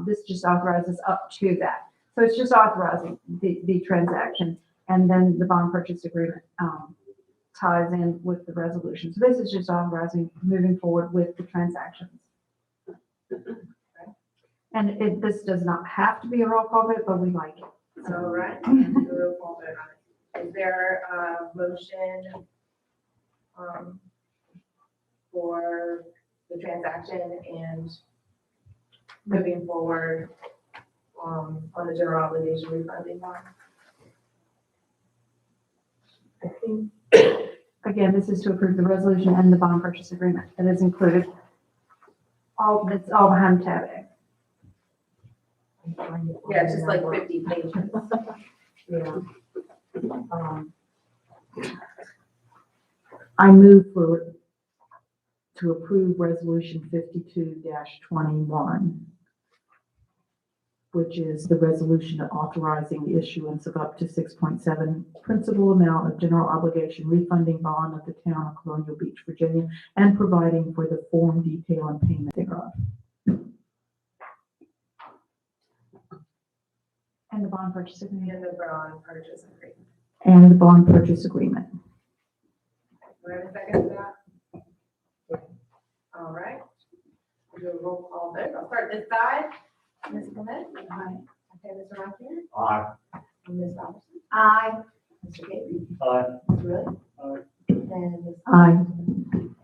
Speaker 11: this just authorizes up to that. So it's just authorizing the transaction, and then the bond purchase agreement ties in with the resolution. So this is just authorizing moving forward with the transactions. And this does not have to be a roll call vote, but we like it.
Speaker 2: All right, and do a roll call vote on it. Is there a motion for the transaction and moving forward on the general obligation refunding bond?
Speaker 11: I think, again, this is to approve the resolution and the bond purchase agreement that is included. It's all behind tab A.
Speaker 2: Yeah, it's just like 50 pages.
Speaker 9: Yeah. I move to approve resolution 52-21, which is the resolution authorizing the issuance of up to 6.7 principal amount of general obligation refunding bond of the town of Colonial Beach, Virginia, and providing for the form, detail, and payment thereof.
Speaker 11: And the bond purchase agreement.
Speaker 2: And the bond purchase agreement.
Speaker 9: And the bond purchase agreement.
Speaker 2: Do I have a second to that? All right. We'll do a roll call vote. I'll start this side. Ms. Clement? Aye. Okay, Mr. Rockett?
Speaker 14: Aye.
Speaker 2: Ms. Robertson?
Speaker 6: Aye.
Speaker 2: Mr. Gates?
Speaker 5: Aye.
Speaker 2: Ms. Willie?
Speaker 5: Aye.
Speaker 2: And Ms.
Speaker 9: Aye.
Speaker 2: And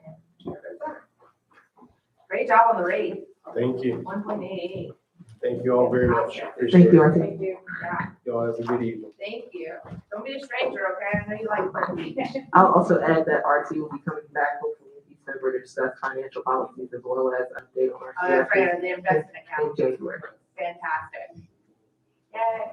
Speaker 2: Chair votes aye. Great job on the rate,
Speaker 10: Thank you.
Speaker 2: 1.88.
Speaker 10: Thank you all very much.
Speaker 9: Thank
Speaker 10: Appreciate
Speaker 9: you,
Speaker 10: it.
Speaker 9: Arthur.
Speaker 2: Thank you. Yeah,
Speaker 10: Y'all have a good evening.
Speaker 2: thank you. Don't be a stranger, okay? I know you like Fun Beach.
Speaker 12: I'll also add that RT will be coming back hopefully in December to discuss financial policies as well as update on our
Speaker 2: That's right,
Speaker 12: CFP
Speaker 2: the investment
Speaker 12: in
Speaker 2: account.
Speaker 12: January.
Speaker 2: Fantastic. Yay.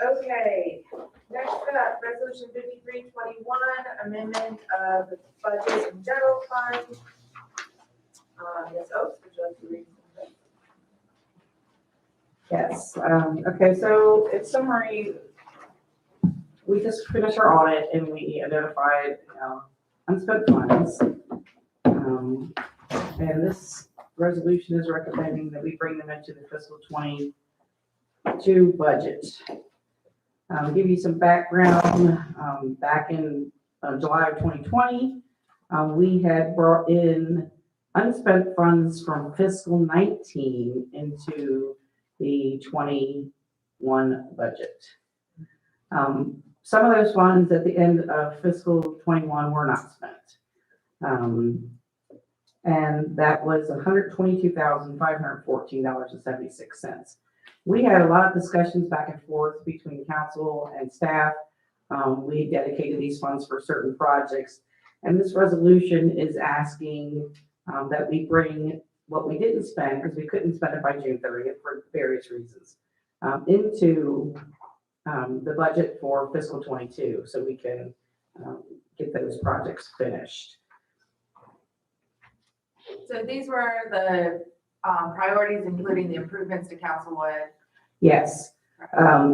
Speaker 2: Okay, next up, resolution 5321, amendment of the budget and general fund. Ms. Oaks, would you like to read something?
Speaker 13: Yes, okay, so in summary, we just finished our audit and we identified unspent funds. And this resolution is recommending that we bring them into the fiscal 22 budget. Give you some background, back in July of 2020, we had brought in unspent funds from fiscal 19 into the 21 budget. Some of those funds at the end of fiscal 21 were not spent. And that was $122,514.76. We had a lot of discussions back and forth between council and staff. We dedicated these funds for certain projects. And this resolution is asking that we bring what we didn't spend, because we couldn't spend it by June 30th for various reasons, into the budget for fiscal 22, so we can get those projects finished.
Speaker 2: So these were the priorities, including the improvements to Castlewood.
Speaker 13: Yes,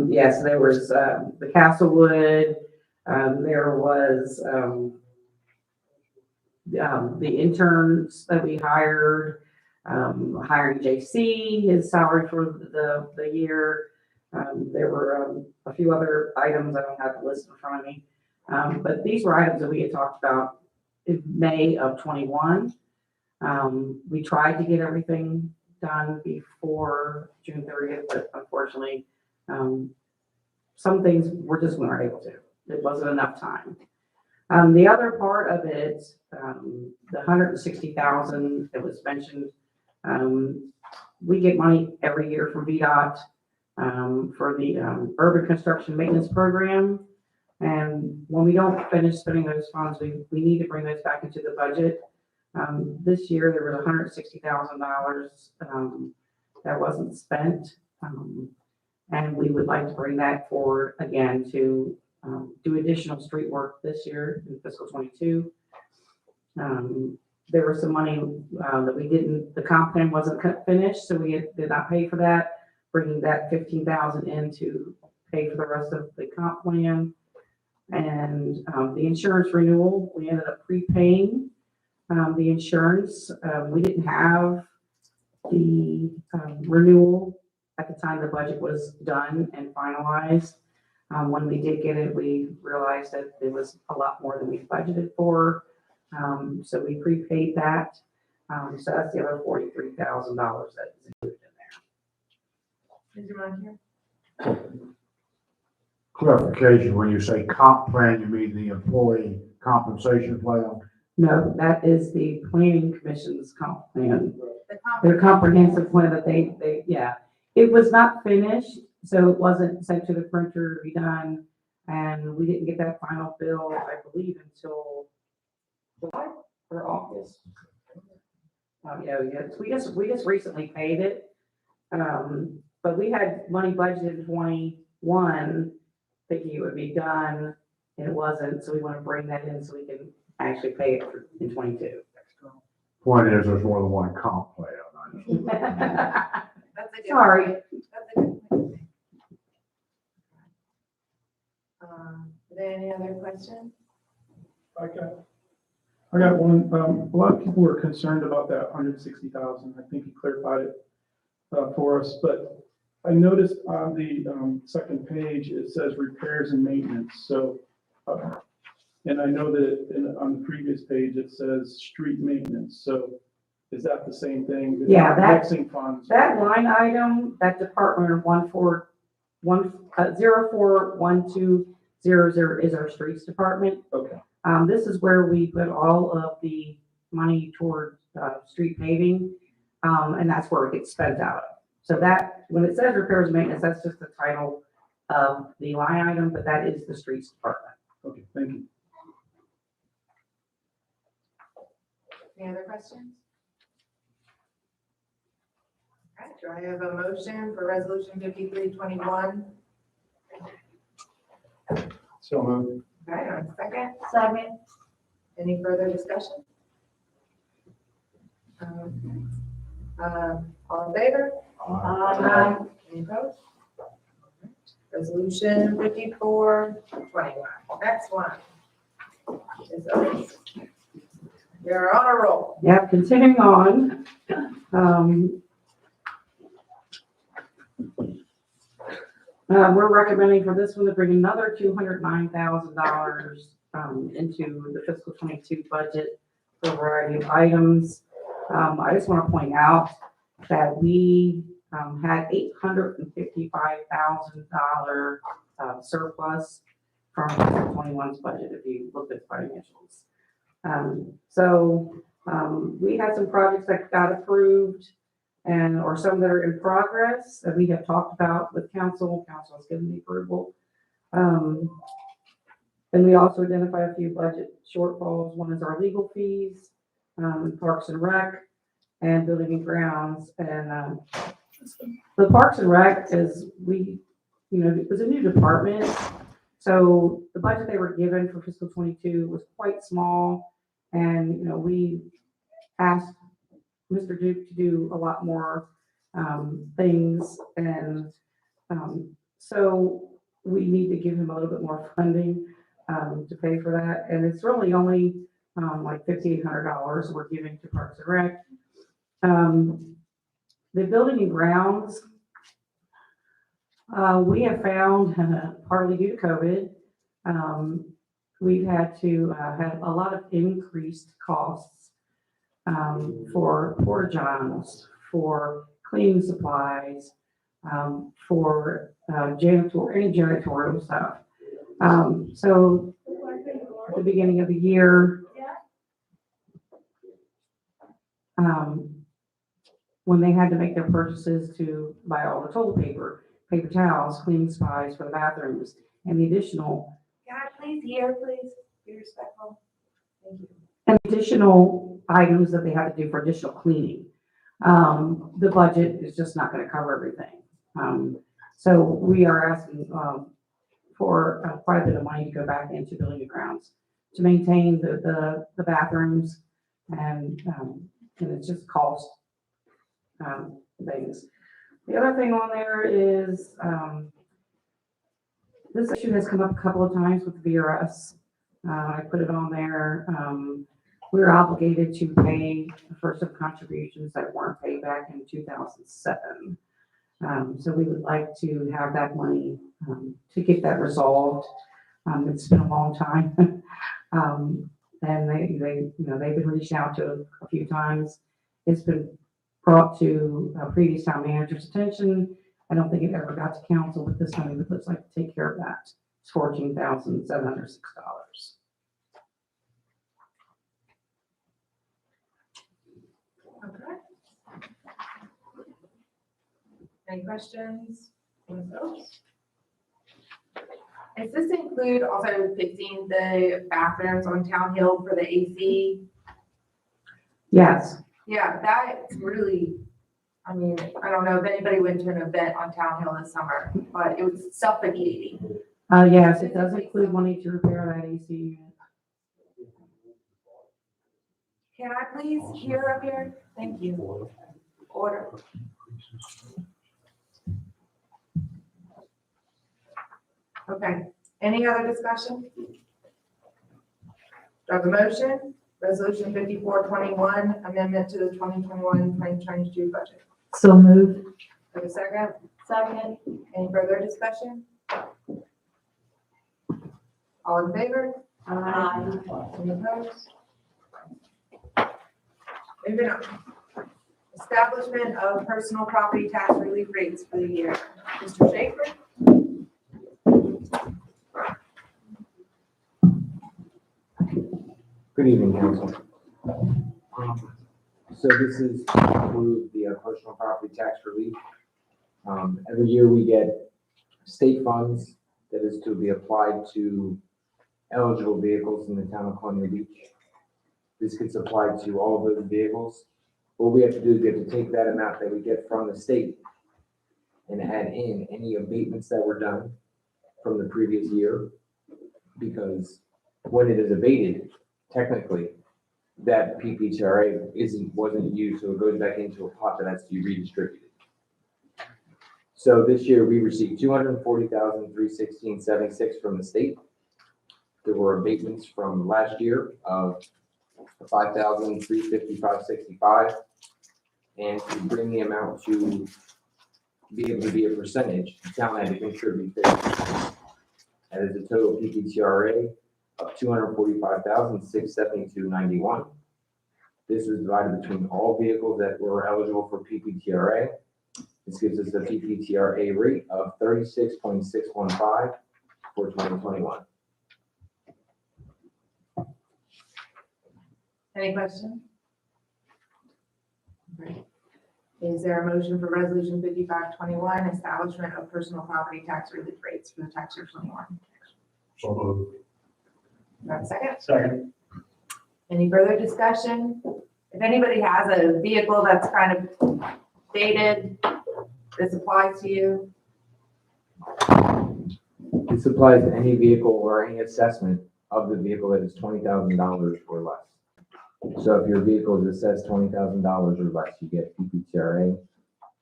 Speaker 13: yes, there was the Castlewood, there was the interns that we hired, hiring JC, his salary for the year. There were a few other items, I don't have the list in front of me. But these were items that we had talked about in May of 21. We tried to get everything done before June 30th, but unfortunately, some things we weren't able to. It wasn't enough time. The other part of it, the $160,000 that was mentioned, we get money every year from VDOT for the urban construction maintenance program. And when we don't finish spending those funds, we need to bring those back into the budget. This year, there was $160,000 that wasn't spent. And we would like to bring that forward again to do additional street work this year in fiscal '22. There was some money that we didn't, the comp plan wasn't finished, so we did not pay for that, bringing that 15,000 in to pay for the rest of the comp plan. And the insurance renewal, we ended up prepaying the insurance. We didn't have the renewal at the time the budget was done and finalized. When we did get it, we realized that it was a lot more than we budgeted for. So we prepaid that. So that's the other $43,000 that is included in there.
Speaker 2: Mr. Montier?
Speaker 14: Clarification, when you say comp plan, you mean the employee compensation plan?
Speaker 13: No, that is the planning commission's comp plan.
Speaker 2: The
Speaker 13: Their comprehensive plan that they, yeah. It was not finished, so it wasn't sent to the printer to be done. And we didn't get that final bill, I believe, until July or August. Yeah, we just recently paid it. But we had money budgeted in 21, thinking it would be done, and it wasn't, so we want to bring that in so we can actually pay it in 22.
Speaker 14: Point is, there's more than one comp plan.
Speaker 2: That's a good
Speaker 13: Sorry.
Speaker 2: point. That's a good point. Are there any other questions?
Speaker 3: I got one. A lot of people were concerned about that 160,000. I think you clarified it for us, but I noticed on the second page, it says repairs and maintenance. So, and I know that on the previous page, it says street maintenance. So is that the same thing? It's
Speaker 13: Yeah,
Speaker 3: not
Speaker 13: that-
Speaker 3: mixing funds.
Speaker 13: That line item, that department 041200 is our streets department.
Speaker 3: Okay.
Speaker 13: This is where we put all of the money toward street paving, and that's where it gets spent out of. So that, when it says repairs and maintenance, that's just the title of the line item, but that is the streets department.
Speaker 3: Okay, thank you.
Speaker 2: Any other questions? All right, do I have a motion for resolution 5321?
Speaker 10: So moved.
Speaker 2: All right, on second.
Speaker 6: Second.
Speaker 2: Any further discussion? All in favor?
Speaker 6: Aye.
Speaker 2: Any opposed? Resolution 5421. Next one. Is ours. You're on a roll.
Speaker 13: Yeah, continuing on. We're recommending for this one to bring another $209,000 into the fiscal '22 budget for a variety of items. I just want to point out that we had $855,000 surplus from fiscal '21's budget, if you look at the financials. We had some projects that got approved or some that are in progress that we have talked about with council. Council has given the approval. And we also identified a few budget shortfalls. One is our legal fees, Parks and Rec, and Building and Grounds. And the Parks and Rec is, it was a new department. So the budget they were given for fiscal '22 was quite small. And, we asked Mr. Duke to do a lot more things. And so we need to give him a little bit more funding to pay for that. And it's really only like $5,800 we're giving to Parks and Rec. The Building and Grounds, we have found, partly due to COVID, we've had to have a lot of increased costs for porta johns, for cleaning supplies, for any janitorial stuff. So at the beginning of the year, when they had to make their purchases to buy all the toilet paper, paper towels, cleaning supplies for the bathrooms, and the additional
Speaker 2: please hear, please? Be respectful. Thank you.
Speaker 13: And additional items that they have to do for additional cleaning. The budget is just not gonna cover everything. So we are asking, for quite a bit of money to go back into building and grounds to maintain the bathrooms and it's just cost, things. The other thing on there is, this issue has come up a couple of times with VRS. I put it on there. We're obligated to pay the first of contributions that weren't paid back in 2007. So we would like to have that money, to get that resolved. It's been a long time. And they've been reached out to a few times. It's been brought to a previous town manager's attention. I don't think it ever got to council, but this money would looks like to take care of that. It's $14,706.
Speaker 2: Okay. Any questions from the folks? Does this include also fixing the bathrooms on Town Hill for the AC?
Speaker 13: Yes.
Speaker 2: Yeah, that's really, I mean, I don't know if anybody went to an event on Town Hill this summer, but it was suffocating.
Speaker 13: Yes, it does include money to repair that AC unit.
Speaker 2: Can I please hear up here? Thank you. Order. Okay, any other discussion? Do I have a motion? Resolution 5421, amendment to the 2021-2022 budget.
Speaker 11: So moved.
Speaker 2: Do I have a second? Second. Any further discussion? All in favor? Aye. Any opposed? Moving on. Establishment of personal property tax relief rates for the year. Mr. Schaefer?
Speaker 15: Good evening, council. So this is to approve the personal property tax relief. Every year we get state funds that is to be applied to eligible vehicles in the town of Colonial Beach. This gets applied to all of those vehicles. What we have to do is we have to take that amount that we get from the state and add in any abatements that were done from the previous year. Because when it is abated, technically, that PPTRA wasn't used, so it goes back into a pot that has to be redistributed. So this year we received $240,316.76 from the state. There were abatements from last year of $5,355.65, and to bring the amount to be able to be a percentage, the town had to contribute 50%. That is a total PPTRA of $245,672.91. This was divided between all vehicles that were eligible for PPTRA. This gives us a PPTRA rate of 36.615 for 2021.
Speaker 2: Any questions? Right. Is there a motion for resolution 5521, establishment of personal property tax relief rates for the tax year 21?
Speaker 14: So moved.
Speaker 2: Do I have a second?
Speaker 5: Second.
Speaker 2: Any further discussion? If anybody has a vehicle that's kind of dated, this applies to you.
Speaker 15: This applies to any vehicle or any assessment of the vehicle that is $20,000 or less. So if your vehicle is assessed $20,000 or less, you get PPTRA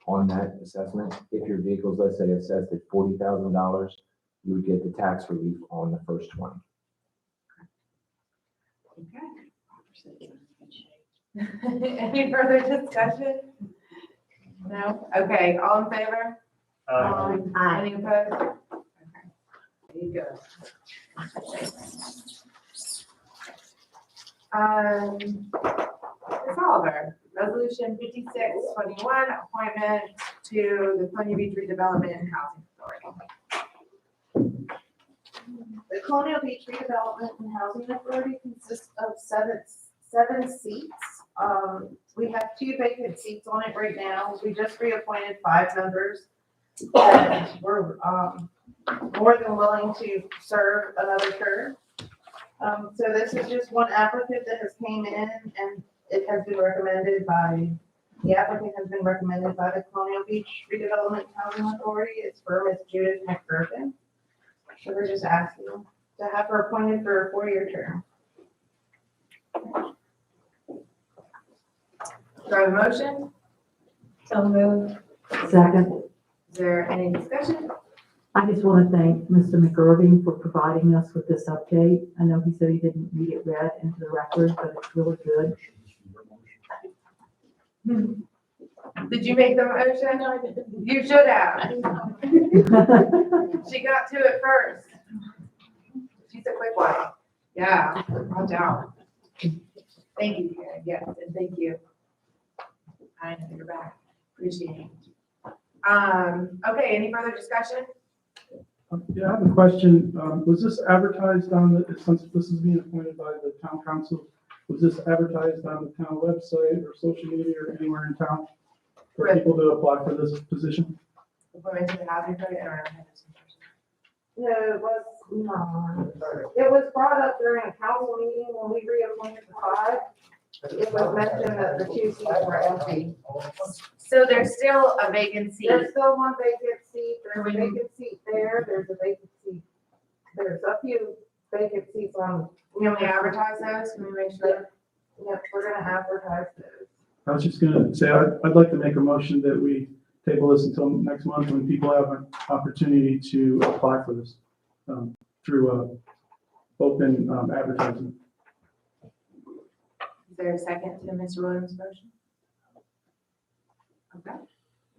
Speaker 15: on that assessment. If your vehicle is, let's say, assessed at $40,000, you would get the tax relief on the first 20.
Speaker 2: Okay. Any further discussion? No? Okay, all in favor? Any opposed? Okay. There you go. Ms. Oliver, resolution 5621, appointment to the Colonial Beach Redevelopment and Housing Authority.
Speaker 7: The Colonial Beach Redevelopment and Housing Authority consists of seven seats. We have 2 vacant seats on it right now. We just reappointed 5 members that were more than willing to serve another term. So this is just one applicant that has came in, and it has been recommended by, the applicant has been recommended by the Colonial Beach Redevelopment Housing Authority. It's for Ms. Judith McGurkin. So we're just asking to have her appointed for a 4-year term.
Speaker 2: Do I have a motion? So moved.
Speaker 9: Second.
Speaker 2: Is there any discussion?
Speaker 16: I just want to thank Mr. McGurvey for providing us with this update. I know he said he didn't read it read into the record, but it's really good.
Speaker 2: Did you make the motion? No, I didn't. You should have. She got to it first. She's a quick one. Yeah, watch out. Thank you, Karen. Yes, and thank you. I know you're back. Appreciate it. Okay, any further discussion?
Speaker 3: Yeah, I have a question. Was this advertised on the, since this is being appointed by the town council, was this advertised on the town website or social media or anywhere in town for people to apply for this position?
Speaker 2: Appointment to the housing code, I don't know.
Speaker 7: No, it was not. It was brought up during a council meeting when we reappointed the 5. It was mentioned that the 2 seats were empty.
Speaker 2: So there's still a vacancy.
Speaker 7: There's still one vacant seat, there's a vacant seat there, there's a vacant seat. There's a few vacant seats on.
Speaker 2: Can we advertise those? Can we make sure?
Speaker 7: Yep, we're gonna advertise those.
Speaker 3: I was just gonna say, I'd like to make a motion that we table this until next month when people have an opportunity to apply for this through open advertising.
Speaker 2: Is there a second to Mr. Williams' motion? Okay.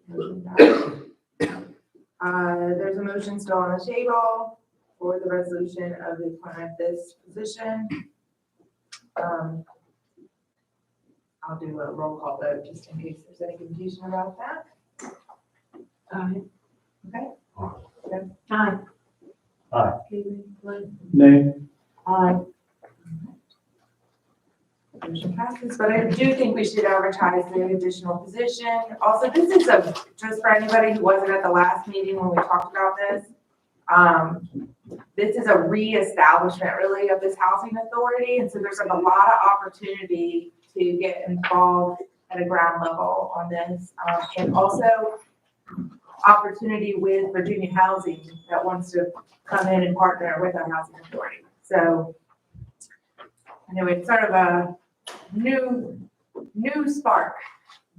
Speaker 2: Motion died. There's a motion still on the table for the resolution of the appointment of this position. I'll do a roll call vote just in case there's any confusion about that. Okay. Okay.
Speaker 16: Aye.
Speaker 5: Aye.
Speaker 3: Nay.
Speaker 16: Aye.
Speaker 2: Motion passes, but I do think we should advertise the additional position. Also, this is just for anybody who wasn't at the last meeting when we talked about this. This is a reestablishment really of this housing authority. And so there's like a lot of opportunity to get involved at a ground level on this. And also opportunity with Virginia Housing that wants to come in and partner with our housing authority. So anyway, it's sort of a new spark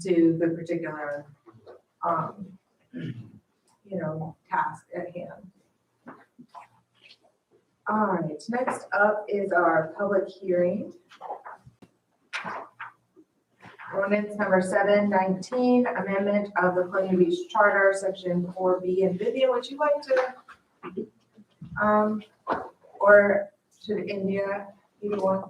Speaker 2: to the particular, task at hand. All right, next up is our public hearing. Ordinance number 719, amendment of the Colonial Beach Charter, section 4B. And Vivian, would you like to, or should India, either one?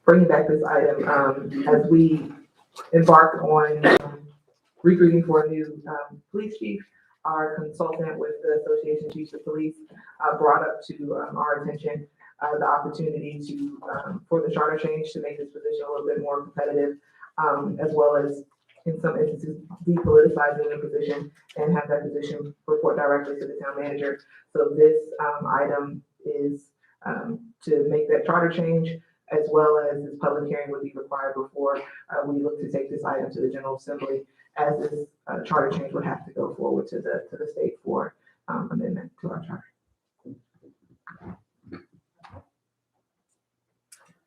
Speaker 12: Bringing back this item, as we embark on recruiting for a new police chief, our consultant with the Association of Chiefs of Police brought up to our attention the opportunity to for the charter change to make this position a little bit more competitive, as well as in some instances depoliticizing the position and have that position report directly to the town manager. So this item is to make that charter change, as well as this public hearing would be required before we look to take this item to the General Assembly, as this charter change would have to go forward to the state for amendment to our charter.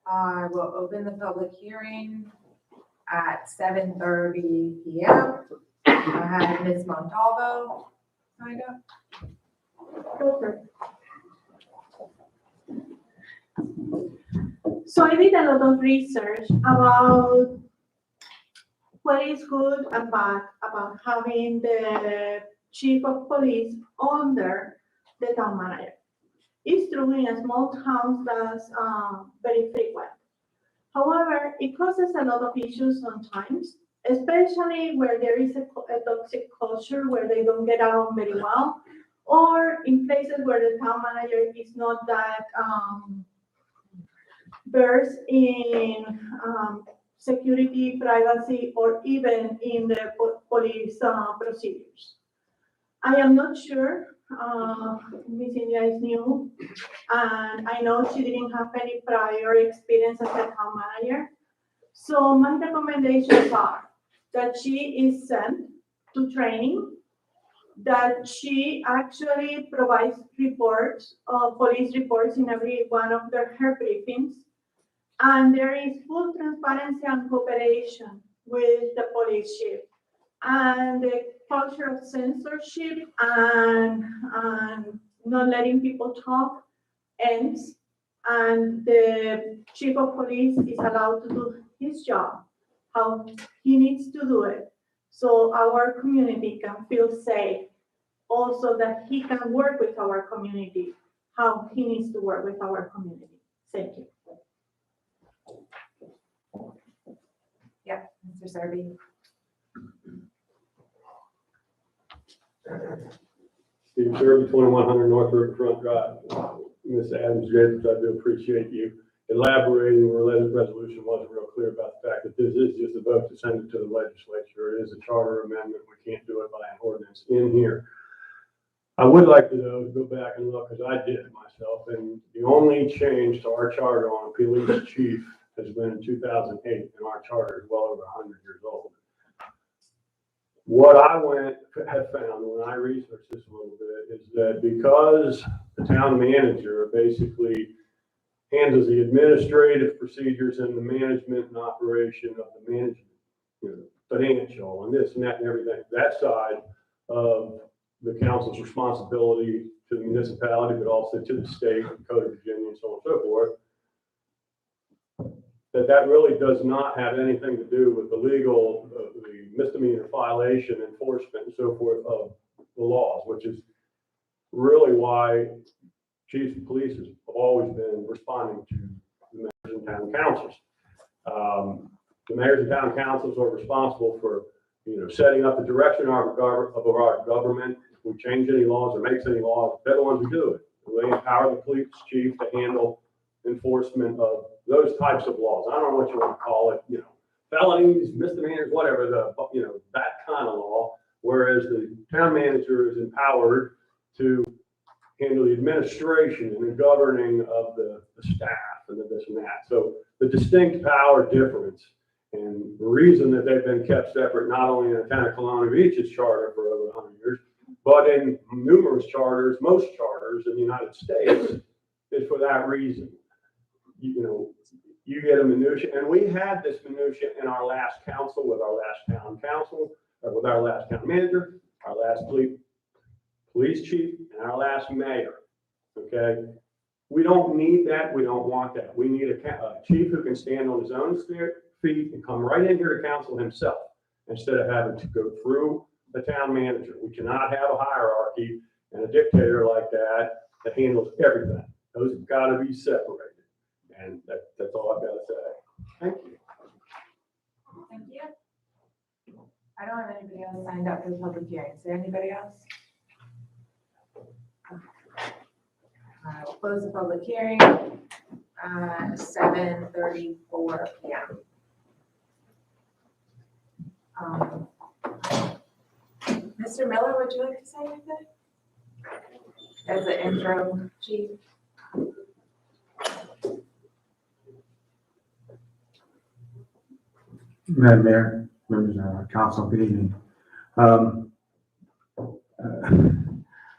Speaker 2: I will open the public hearing at 7:30 p.m. I have Ms. Montalvo signed up.
Speaker 6: Okay. So I did a lot of research about what is good and bad about having the chief of police under the town manager. It's true in a small towns that's very frequent. However, it causes a lot of issues sometimes, especially where there is a toxic culture where they don't get along very well, or in places where the town manager is not that versed in security, privacy, or even in the police procedures. I am not sure, Ms. India is new, and I know she didn't have any prior experience as a town manager. So my recommendations are that she is sent to training, that she actually provides reports, police reports in every one of her briefings, and there is full transparency and cooperation with the police chief. And the culture of censorship and not letting people talk ends, and the chief of police is allowed to do his job, how he needs to do it, so our community can feel safe. Also that he can work with our community, how he needs to work with our community. Thank you.
Speaker 2: Yeah, Mr. Serby.
Speaker 8: Steve Sherby, 2100 North Riverfront Drive. Ms. Adams-Jacobs, I do appreciate you elaborating where the resolution wasn't real clear about the fact that this is just a vote to send it to the legislature. It is a charter amendment. We can't do it by an ordinance in here. I would like to, though, go back and look, because I did it myself, and the only change to our charter on a police chief has been in 2008, and our charter is well over 100 years old. What I have found when I researched this a little bit is that because the town manager basically handles the administrative procedures and the management and operation of the management, financial and this and that and everything, that side of the council's responsibility to the municipality, but also to the state, the Code of Virginia, and so on and so forth, that really does not have anything to do with the legal, the misdemeanor violation, enforcement, and so forth of the laws, which is really why chiefs of police have always been responding to the mayors and town councils. The mayors and town councils are responsible for, setting up the direction of our government. If we change any laws or makes any laws, they're the ones who do it. They empower the police chief to handle enforcement of those types of laws. I don't know what you want to call it, felonies, misdemeanors, whatever, that kind of law. Whereas the town manager is empowered to handle the administration and the governing of the staff and this and that. So the distinct power difference and the reason that they've been kept separate, not only in the town of Kelowna Beach's charter for over 100 years, but in numerous charters, most charters in the United States, is for that reason. You get a minutia, and we had this minutia in our last council with our last town council, or with our last town manager, our last police chief, and our last mayor. Okay, we don't need that. We don't want that. We need a chief who can stand on his own feet and come right in here to council himself instead of having to go through the town manager. We cannot have a hierarchy and a dictator like that handles everything. Those have got to be separated. And that's all I've got to say. Thank you.
Speaker 2: Thank you. I don't have anybody else signed up for the public hearing. Is there anybody else? We'll close the public hearing at 7:34 p.m. Mr. Miller, would you like to say anything? As the intro chief?
Speaker 17: Madam Mayor, members of our council, good evening. I've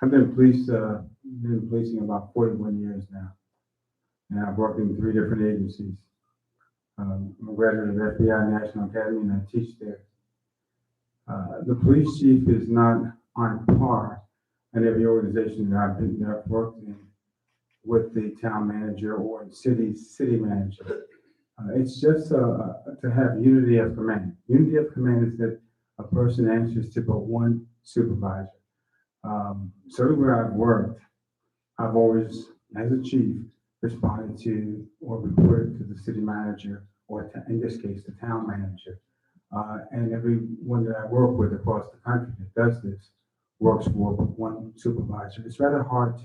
Speaker 17: been policing about 41 years now, and I've worked in 3 different agencies. I'm a graduate of FBI National Academy, and I teach there. The police chief is not on par in every organization that I've worked in with the town manager or city manager. It's just to have unity of command. Unity of command is that a person answers to but one supervisor. So where I've worked, I've always, as a chief, responded to or reported to the city manager, or in this case, the town manager. And everyone that I work with across the country that does this works for one supervisor. It's rather hard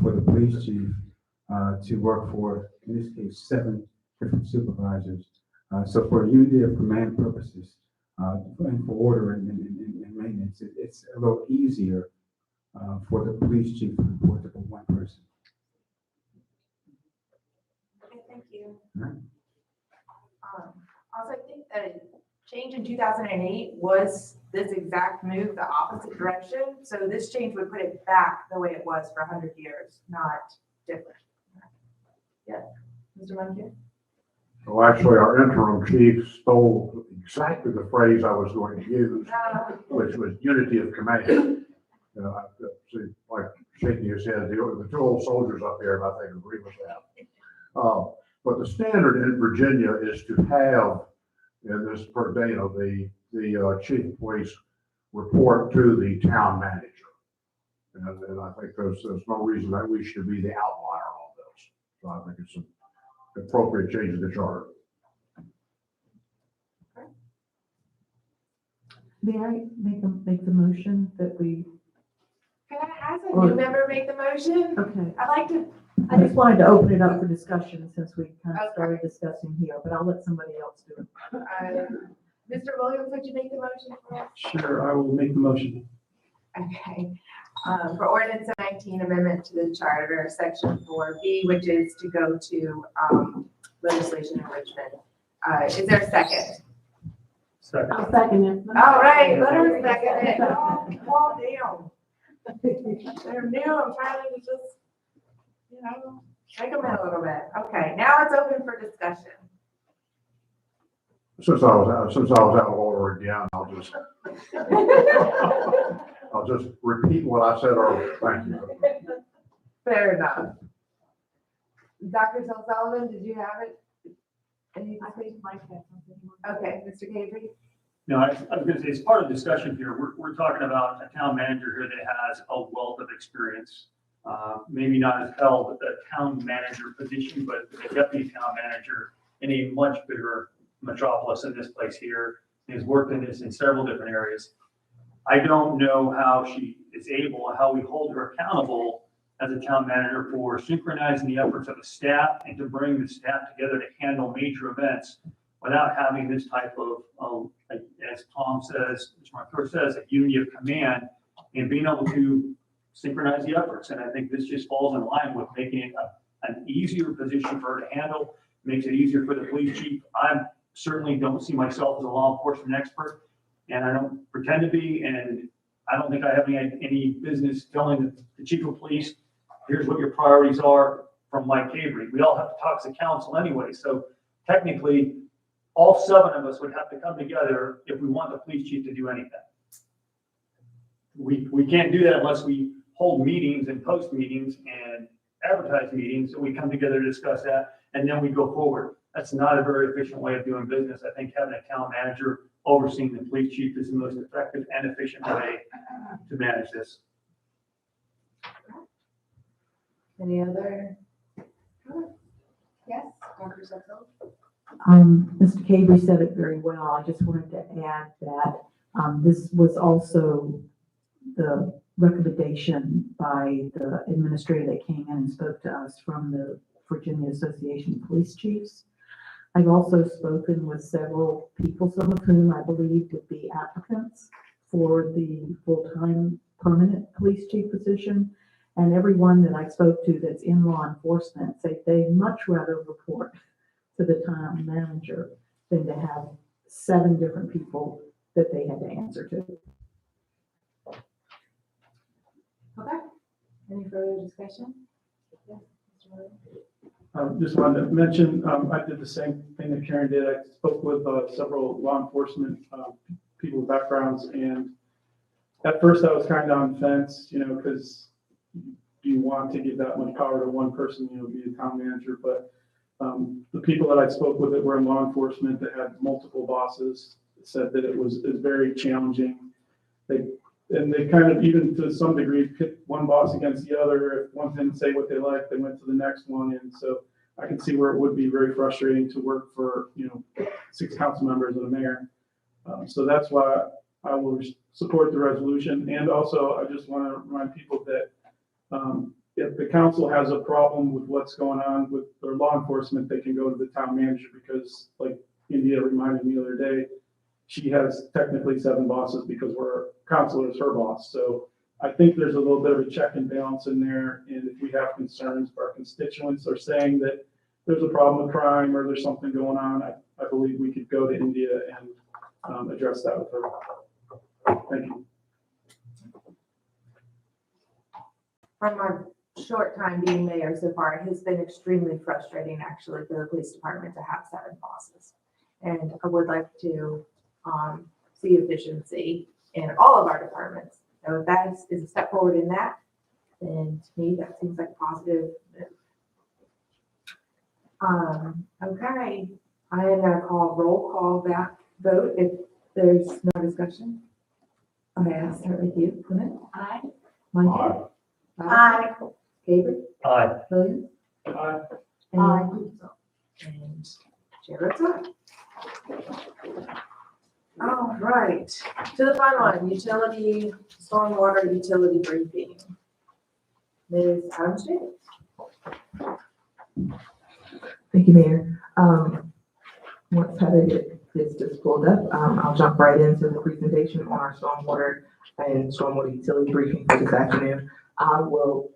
Speaker 17: for the police chief to work for, in this case, 7 different supervisors So for unity of command purposes, and for order and maintenance, it's a little easier for the police chief to report to one person.
Speaker 2: Okay, thank you.
Speaker 17: Right.
Speaker 2: Also, I think the change in 2008 was this exact move, the opposite direction. So this change would put it back the way it was for 100 years, not different. Yeah, Mr. Munkin?
Speaker 14: Well, actually, our interim chief stole exactly the phrase I was going to use, which was unity of command. I see, like shaking his head, the two old soldiers up here, and I think agree with that. But the standard in Virginia is to have, this per day, the chief of police report to the town manager. And I think there's no reason that we should be the outlier on this. So I think it's an appropriate change in the charter.
Speaker 16: May I make the motion that we,
Speaker 2: Can I have a new member make the motion?
Speaker 16: okay.
Speaker 2: I'd like to.
Speaker 16: I just wanted to open it up for discussion since we kind of started discussing here, but I'll let somebody else do it.
Speaker 2: Mr. Williams, would you make the motion for us?
Speaker 3: Sure, I will make the motion.
Speaker 2: Okay. For ordinance 19, amendment to the charter, section 4B, which is to go to legislation in Richmond. Is there a second?
Speaker 5: Second.
Speaker 16: I'll second it.
Speaker 2: All right, let her second it. Oh, calm down. They're new, I'm trying to just, shake them in a little bit. Okay, now it's open for discussion.
Speaker 14: Since I was out of order again, I'll just repeat what I said earlier. Thank you.
Speaker 2: Fair enough. Dr. Sullivan, did you have it? Okay, Mr. Cavey?
Speaker 5: No, I was gonna say, as part of the discussion here, we're talking about a town manager here that has a wealth of experience. Maybe not as held the town manager position, but the deputy town manager in a much bigger metropolis than this place here. Has worked in this in several different areas. I don't know how she is able, how we hold her accountable as a town manager for synchronizing the efforts of the staff and to bring the staff together to handle major events without having this type of like, as Tom says, as Mark says, a unity of command and being able to synchronize the efforts. And I think this just falls in line with making it an easier position for her to handle, makes it easier for the police chief. I certainly don't see myself as a law enforcement expert, and I don't pretend to be, and I don't think I have any business telling the chief of police, here's what your priorities are from Mike Cavey. We all have to talk as a council anyway, so technically, all 7 of us would have to come together if we want the police chief to do anything. We can't do that unless we hold meetings and post meetings and advertise meetings, so we come together to discuss that, and then we go forward. That's not a very efficient way of doing business. I think having a town manager overseeing the police chief is the most effective and efficient way to manage this.
Speaker 2: Any other? Yes, Dr. Sutton?
Speaker 16: Mr. Cavey said it very well. I just wanted to add that this was also the recommendation by the administrator that came in and spoke to us from the Virginia Association of Police Chiefs. I've also spoken with several people, some of whom I believe would be applicants for the full-time permanent police chief position. And everyone that I spoke to that's in law enforcement said they'd much rather report to the town manager than to have 7 different people that they had to answer to.
Speaker 2: Okay. Any further discussion? Yes, Mr. Williams?
Speaker 3: Just wanted to mention, I did the same thing that Karen did. I spoke with several law enforcement people with backgrounds, and at first I was kind of on the fence, because do you want to give that much power to one person, be a town manager? But the people that I spoke with that were in law enforcement that had multiple bosses said that it was very challenging. They kind of, even to some degree, pit one boss against the other. If one didn't say what they liked, they went to the next one. And so I can see where it would be very frustrating to work for, 6 council members and a mayor. So that's why I will support the resolution. And also, I just want to remind people that if the council has a problem with what's going on with their law enforcement, they can go to the town manager, because like India reminded me the other day, she has technically 7 bosses because Counselor is her boss. So I think there's a little bit of a check and balance in there. And if we have concerns, if our constituents are saying that there's a problem with crime or there's something going on, I believe we could go to India and address that with her. Thank you.
Speaker 2: From my short time being mayor so far, it has been extremely frustrating actually for the police department to have 7 bosses. And I would like to see efficiency in all of our departments. So if that is a step forward in that, then to me, that seems like a positive move. Okay, I am gonna call roll call that vote if there's no discussion. Okay, I'll start with you, Clement.
Speaker 6: Aye.
Speaker 2: Michael?
Speaker 6: Aye.
Speaker 2: Gabriel?
Speaker 5: Aye.
Speaker 2: Williams?
Speaker 3: Aye.
Speaker 2: And Chair votes aye. All right, to the final one, stormwater utility briefing. Ms. Adams Davis.
Speaker 12: Thank you, Mayor. Once Heather gets this pulled up, I'll jump right into the presentation on our stormwater and stormwater utility briefing for this afternoon. I will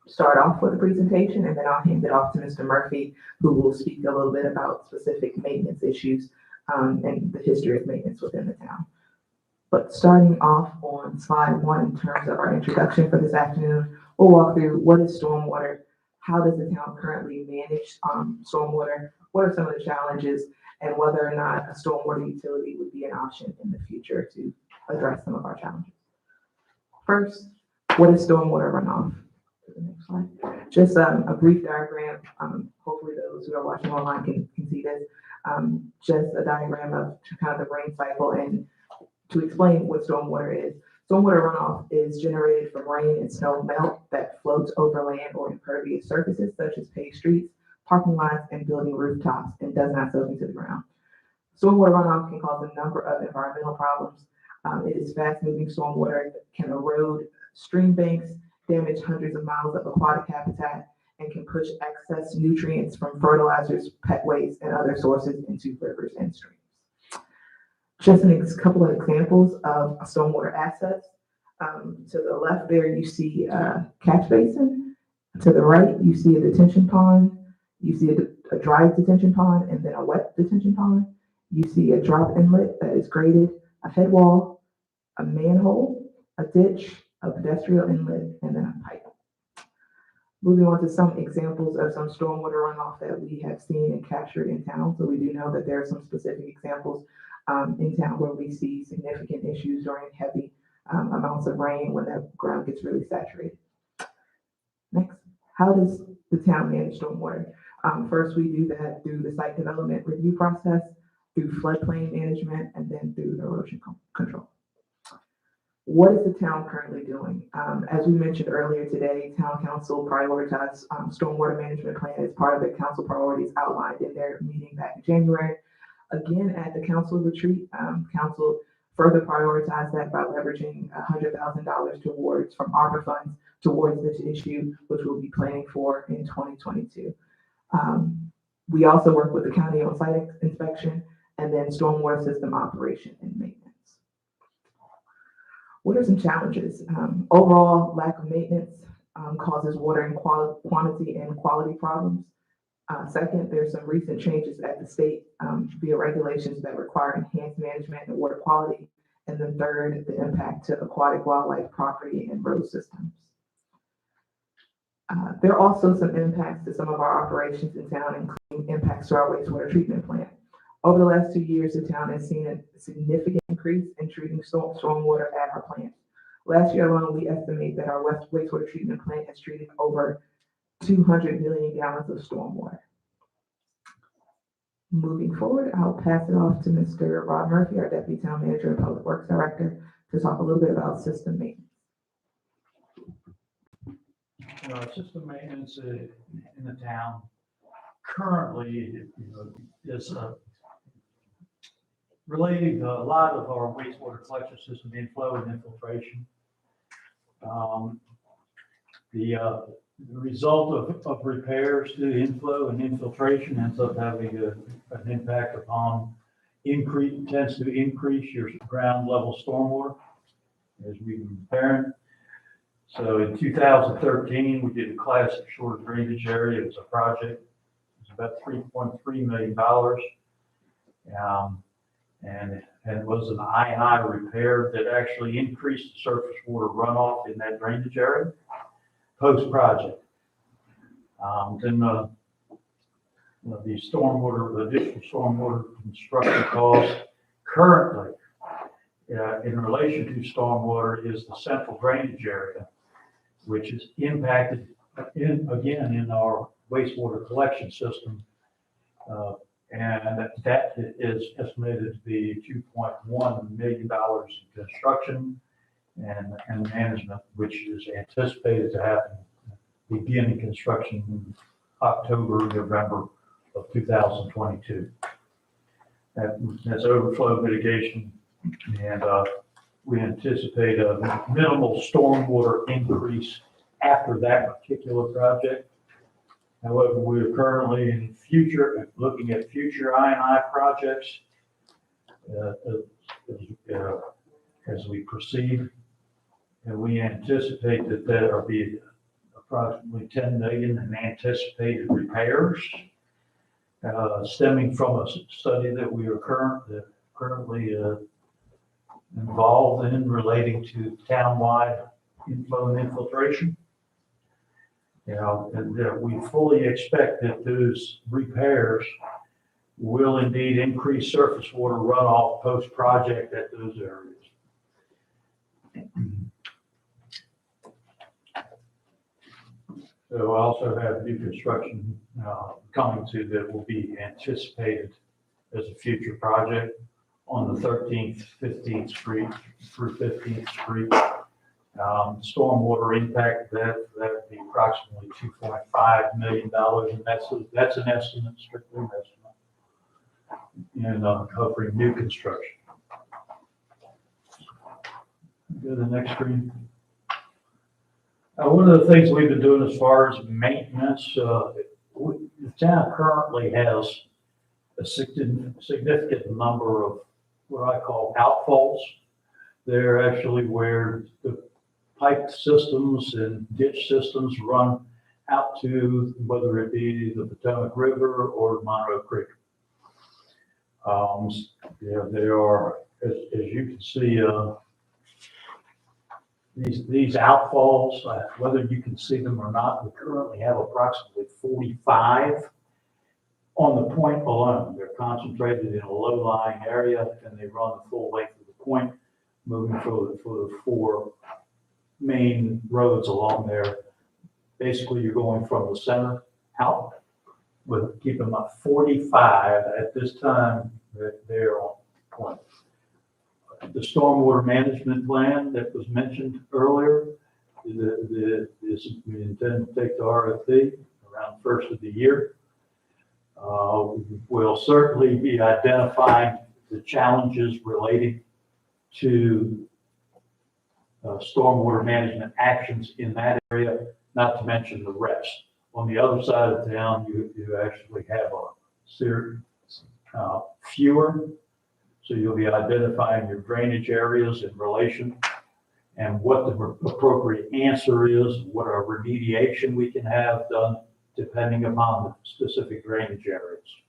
Speaker 12: start off with the presentation and then I'll hand it off to Mr. Murphy, who will speak a little bit about specific maintenance issues and the history of maintenance within the town. But starting off on slide 1 in terms of our introduction for this afternoon, we'll walk through what is stormwater, how does the town currently manage stormwater, what are some of the challenges, and whether or not a stormwater utility would be an option in the future to address some of our challenges. First, what is stormwater runoff? To the next slide. Just a brief diagram. Hopefully those who are watching online can see this. Just a diagram of kind of the rain cycle, and to explain what stormwater is. Stormwater runoff is generated from rain and snow melt that floats over land or impervious surfaces such as paved streets, parking lots, and building rooftops, and does not soak into the ground. Stormwater runoff can cause a number of environmental problems. It is fast-moving stormwater that can erode stream banks, damage hundreds of miles of aquatic habitat, and can push excess nutrients from fertilizers, pet waste, and other sources into rivers and streams. Just a couple of examples of stormwater assets. To the left there, you see a catch basin. To the right, you see a detention pond. You see a dry detention pond and then a wet detention pond. You see a drop inlet that is graded, a head wall, a manhole, a ditch, a pedestrian inlet, and then a pipe. Moving on to some examples of some stormwater runoff that we have seen and captured in town. So we do know that there are some specific examples in town where we see significant issues during heavy amounts of rain when the ground gets really saturated. Next, how does the town manage stormwater? First, we do that through the site development review process, through floodplain management, and then through erosion control. What is the town currently doing? As we mentioned earlier today, town council prioritized stormwater management plan as part of the council priorities outlined in their meeting back in January. Again, at the council retreat, council further prioritized that by leveraging $100,000 towards from ARPA funds towards this issue, which we'll be planning for in 2022. We also work with the county on site inspection and then stormwater system operation and maintenance. What are some challenges? Overall, lack of maintenance causes water and quantity and quality problems. Second, there's some recent changes at the state via regulations that require enhanced management and water quality. And then third, the impact to aquatic wildlife, property, and road systems. There are also some impacts to some of our operations in town, including impacts to our wastewater treatment plant. Over the last 2 years, the town has seen a significant increase in treating stormwater at our plant. Last year alone, we estimate that our wastewater treatment plant has treated over 200 million gallons of stormwater. Moving forward, I'll pass it off to Mr. Rob Murphy, our Deputy Town Manager and Public Works Director, to talk a little bit about system maintenance.
Speaker 18: System maintenance in the town currently is relating to a lot of our wastewater collection system inflow and infiltration. The the result of repairs to inflow and infiltration ends up having an impact upon tends to increase your ground level stormwater as we've been repairing. So in 2013, we did a classic shore drainage area. It was a project. It was about $3.3 million. And it was an I&I repair that actually increased the surface water runoff in that drainage area post-project. Then the additional stormwater construction costs currently in relation to stormwater is the central drainage area, which is impacted in our wastewater collection system. And that is estimated to be $2.1 million in construction and management, which is anticipated to happen beginning construction in October, November of 2022. That's overflow mitigation, and we anticipate a minimal stormwater increase after that particular project. However, we're currently looking at future I&I projects as we proceed, and we anticipate that there will be approximately $10 million in anticipated repairs stemming from a study that we are currently involved in relating to townwide inflow and infiltration. And we fully expect that those repairs will indeed increase surface water runoff post-project at those areas. So I also have new construction coming to that will be anticipated as a future project on the 13th, 15th Street through 15th Street. Stormwater impact, that would be approximately $2.5 million, and that's an estimate, strictly an estimate, and covering new construction. Go to the next screen. One of the things we've been doing as far as maintenance, the town currently has a significant number of what I call outfalls. They're actually where the pipe systems and ditch systems run out to, whether it be the Potomac River or Monroe Creek. There are, as you can see, these outfalls, whether you can see them or not, we currently have approximately 45 on the point alone. They're concentrated in a low-lying area, and they run the full length of the point, moving for the 4 main roads along there. Basically, you're going from the center out, with keeping about 45 at this time that they're on point. The stormwater management plan that was mentioned earlier, we intend to take the RFP around the first of the year. We'll certainly be identifying the challenges relating to stormwater management actions in that area, not to mention the rest. On the other side of town, you actually have a series fewer. So you'll be identifying your drainage areas in relation and what the appropriate answer is, what our remediation we can have done depending upon the specific drainage areas.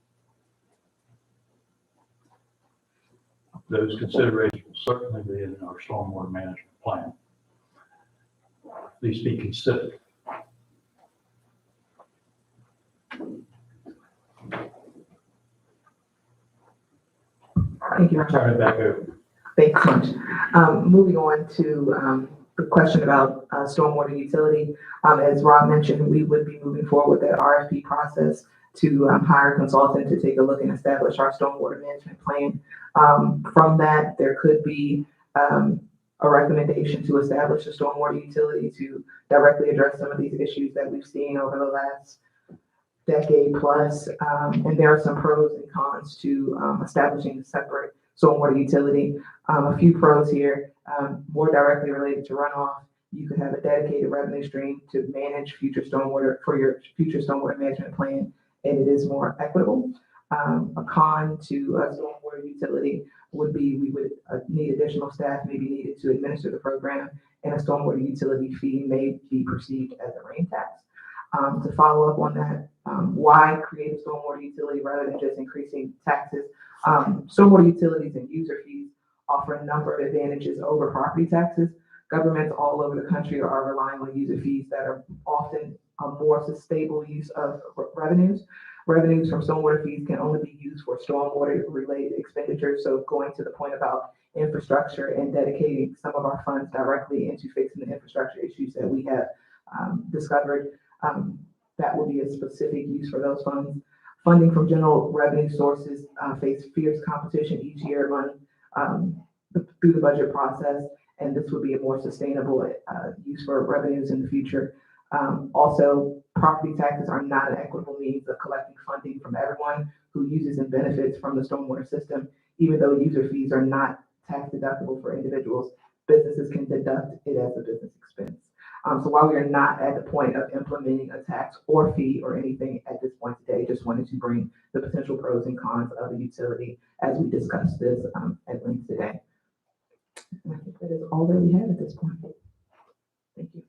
Speaker 18: Those considerations will certainly be in our stormwater management plan. Please be considered.
Speaker 12: Thank you.
Speaker 18: Turn it back over.
Speaker 12: Thanks so much. Moving on to the question about stormwater utility. As Rob mentioned, we would be moving forward with that RFP process to hire a consultant to take a look and establish our stormwater management plan. From that, there could be a recommendation to establish a stormwater utility to directly address some of these issues that we've seen over the last decade plus. And there are some pros and cons to establishing a separate stormwater utility. A few pros here, more directly related to runoff. you could have a dedicated revenue stream to manage future stormwater, for your future stormwater management plan, and it is more equitable. A con to a stormwater utility would be we would need additional staff maybe needed to administer the program, and a stormwater utility fee may be perceived as a rain tax. To follow up on that, why create a stormwater utility rather than just increasing taxes? Stormwater utilities and user fees offer a number of advantages over property taxes. Governments all over the country are relying on user fees that are often a more sustainable use of revenues. Revenues from stormwater fees can only be used for stormwater related expenditures. So going to the point about infrastructure and dedicating some of our funds directly into fixing the infrastructure issues that we have discovered, that will be a specific use for those funds. Funding from general revenue sources face fierce competition each year through the budget process, and this would be a more sustainable use for revenues in the future. Also, property taxes are not an equitable means of collecting funding from everyone who uses and benefits from the stormwater system. Even though user fees are not tax deductible for individuals, businesses can deduct it as a business expense. So while we are not at the point of implementing a tax or fee or anything at this point today, just wanted to bring the potential pros and cons of the utility as we discuss this at length today. And I think that is all that we have at this point. Thank you.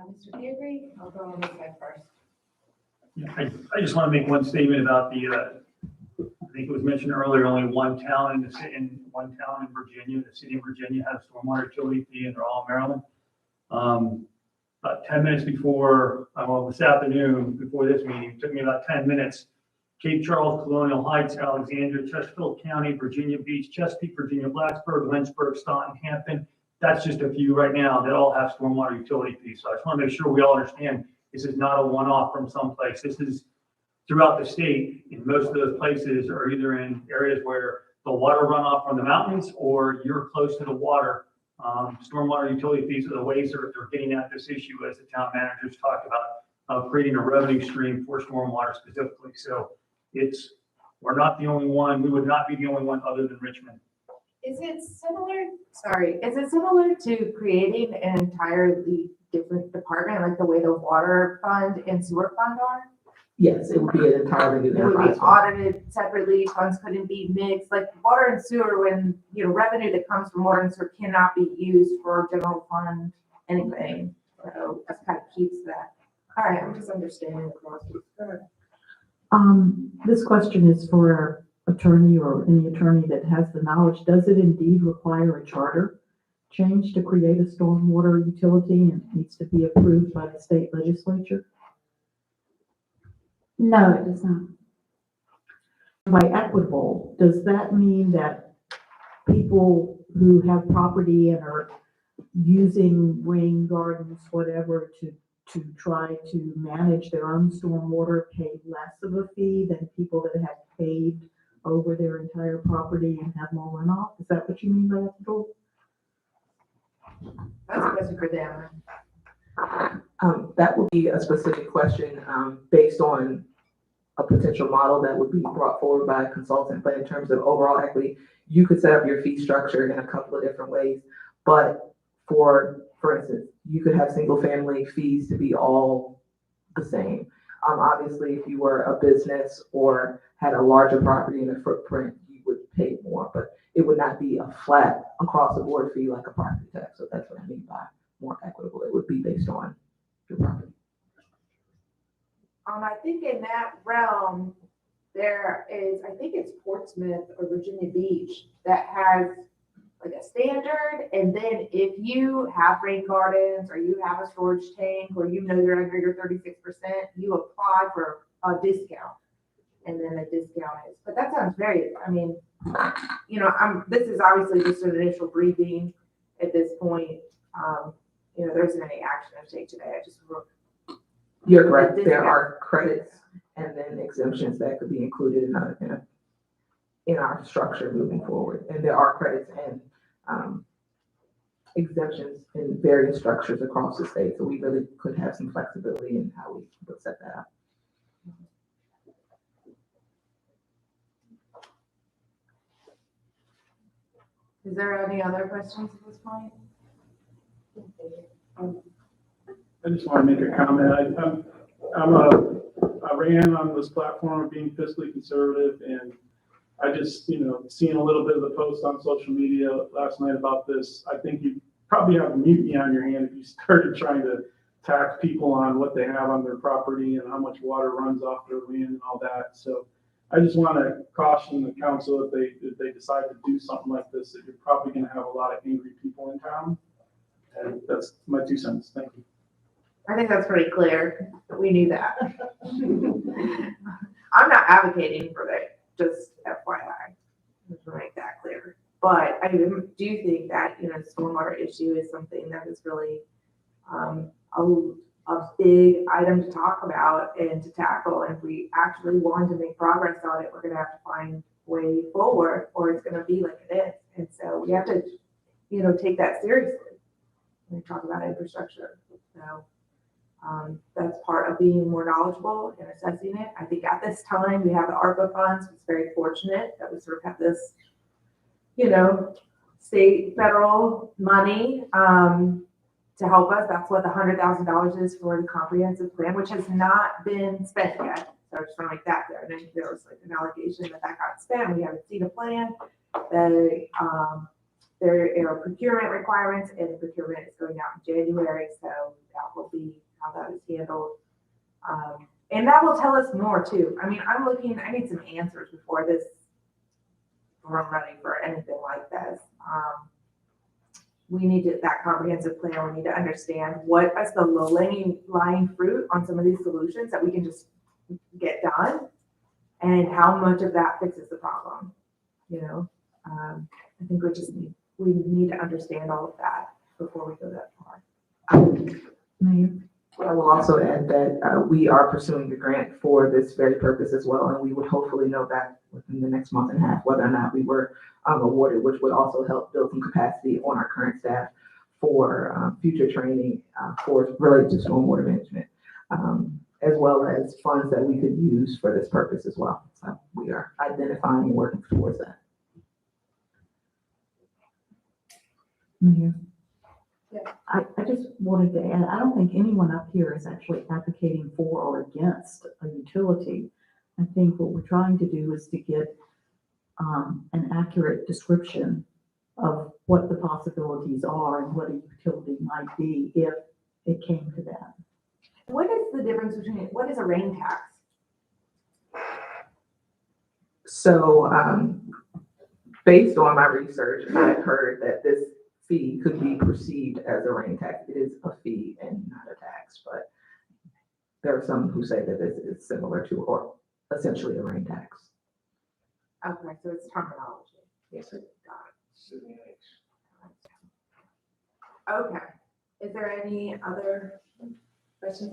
Speaker 2: Mr. Beardsley, I'll go on this side first.
Speaker 5: Yeah, I just want to make one statement about the, I think it was mentioned earlier, only one town in the city, one town in Virginia, the city of Virginia has a stormwater utility fee, and they're all in Maryland. About 10 minutes before, well, this afternoon, before this meeting, it took me about 10 minutes. Cape Charles, Colonial Heights, Alexandria, Chesterfield County, Virginia Beach, Chesapeake, Virginia, Blacksburg, Lynchburg, Staunton, Hampton. That's just a few right now that all have stormwater utility fees. So I just want to make sure we all understand this is not a one-off from someplace. This is throughout the state, and most of those places are either in areas where the water runoff from the mountains or you're close to the water. Stormwater utility fees are the ways they're getting at this issue, as the town managers talked about, creating a revenue stream for stormwater specifically. So we're not the only one. We would not be the only one other than Richmond.
Speaker 2: Is it similar to creating an entirely different department, like the way the water fund and sewer fund are?
Speaker 12: Yes, it would be an entirely new
Speaker 2: It would be
Speaker 12: enterprise.
Speaker 2: audited separately, funds couldn't be mixed, like water and sewer, when, revenue that comes from water and sewer cannot be used for general fund anything. So that kind of keeps that. All right, I'm just understanding the process. Go ahead.
Speaker 16: This question is for our attorney or any attorney that has the knowledge. Does it indeed require a charter change to create a stormwater utility, and needs to be approved by the state legislature?
Speaker 11: No, it does not.
Speaker 16: By equitable, does that mean that people who have property and are using rain gardens, whatever, to try to manage their own stormwater pay less of a fee than people that have paved over their entire property and have more runoff? Is that what you mean by equitable?
Speaker 2: That's a question for them.
Speaker 12: That would be a specific question based on a potential model that would be brought forward by a consultant. But in terms of overall equity, you could set up your fee structure in a couple of different ways. But for instance, you could have single family fees to be all the same. Obviously, if you were a business or had a larger property and a footprint, you would pay more, but it would not be a flat across the board fee like a property tax. So that's what I mean by more equitable. It would be based on your property.
Speaker 2: I think in that realm, there is, I think it's Portsmouth or Virginia Beach that has like a standard. And then if you have rain gardens or you have a storage tank or you're under your 36%, you apply for a discount. And then a discount is, but that sounds very, this is obviously just an initial briefing at this point. There isn't any action to take today.
Speaker 12: You're correct. There are credits and then exemptions that could be included in our structure moving forward. And there are credits and exemptions in various structures across the state. So we really could have some flexibility in how we would set that up.
Speaker 2: Is there any other questions at this point?
Speaker 3: I just want to make a comment. I ran on this platform of being fiscally conservative, and I just, seeing a little bit of the post on social media last night about this, I think you probably have a mutiny on your hand if you started trying to tax people on what they have on their property and how much water runs off their land and all that. So I just want to caution the council if they decide to do something like this, that you're probably going to have a lot of angry people in town. And that's my 2 cents. Thank you.
Speaker 2: I think that's pretty clear. We knew that. I'm not advocating for it, just FYI, just to make that clear. But I do think that, the stormwater issue is something that is really a big item to talk about and to tackle. And if we actually want to make progress on it, we're going to have to find a way forward, or it's going to be like it is. And so we have to, take that seriously when we talk about infrastructure. So that's part of being more knowledgeable and assessing it. I think at this time we have the ARPA funds. It's very fortunate that we sort of have this, state, federal money to help us. That's what the $100,000 is for the comprehensive plan, which has not been spent yet. So I just want to make that clear. I know there was like an allegation that got spent. We haven't seen a plan. There are procurement requirements, and the procurement is going out in January. So that will be how that is handled. And that will tell us more too. I mean, I need some answers before I'm ready for anything like this. We need that comprehensive plan. We need to understand what is the low-lying fruit on some of these solutions that we can just get done, and how much of that fixes the problem. I think we need to understand all of that before we go that far.
Speaker 12: I will also add that we are pursuing the grant for this very purpose as well, and we would hopefully know that within the next month and a half whether or not we were awarded, which would also help build some capacity on our current staff for future training related to stormwater management, as well as funds that we could use for this purpose as well. So we are identifying and working towards that.
Speaker 16: Mayor? I just wanted to add, I don't think anyone up here is actually advocating for or against a utility. I think what we're trying to do is to get an accurate description of what the possibilities are and what a utility might be if it came to that.
Speaker 2: What is the difference between, what is a rain tax?
Speaker 12: So based on my research, I've heard that this fee could be perceived as a rain tax. It is a fee and not a tax, but there are some who say that this is similar to or essentially a rain tax.
Speaker 2: Okay, so it's terminology.
Speaker 12: Yes, sir.
Speaker 2: Got it. Okay. Is there any other questions?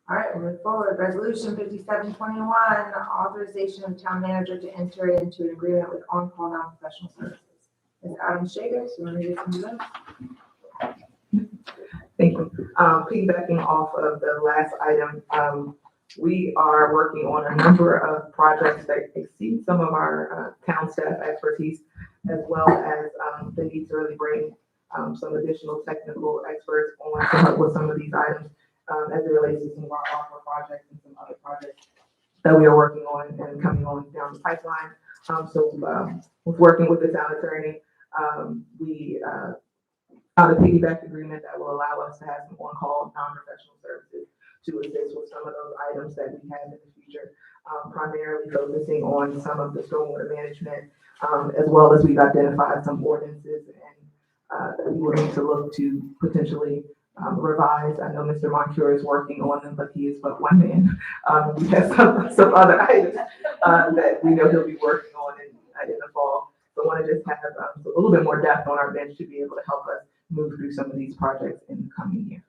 Speaker 2: All right, we'll move forward. Resolution 5721, authorization of town manager to enter into an agreement with on-call non-professional services. Ms. Adam Shagos, you want to read some of those?
Speaker 12: Thank you. Piggybacking off of the last item, we are working on a number of projects that exceed some of our town staff expertise, as well as the need to really bring some additional technical experts on to help with some of these items as it relates to some of our ARPA projects and some other projects that we are working on and coming on down the pipeline. With working with the town attorney, we found a piggyback agreement that will allow us to have some on-call non-professional services to assist with some of those items that we have in the future, primarily focusing on some of the stormwater management, as well as we've identified some ordinances and that we will need to look to potentially revise. I know Mr. Moncure is working on them, but he is but one man. We have some other items that we know he'll be working on in the fall. So I want to just have a little bit more depth on our bench to be able to help us move through some of these projects in the coming year.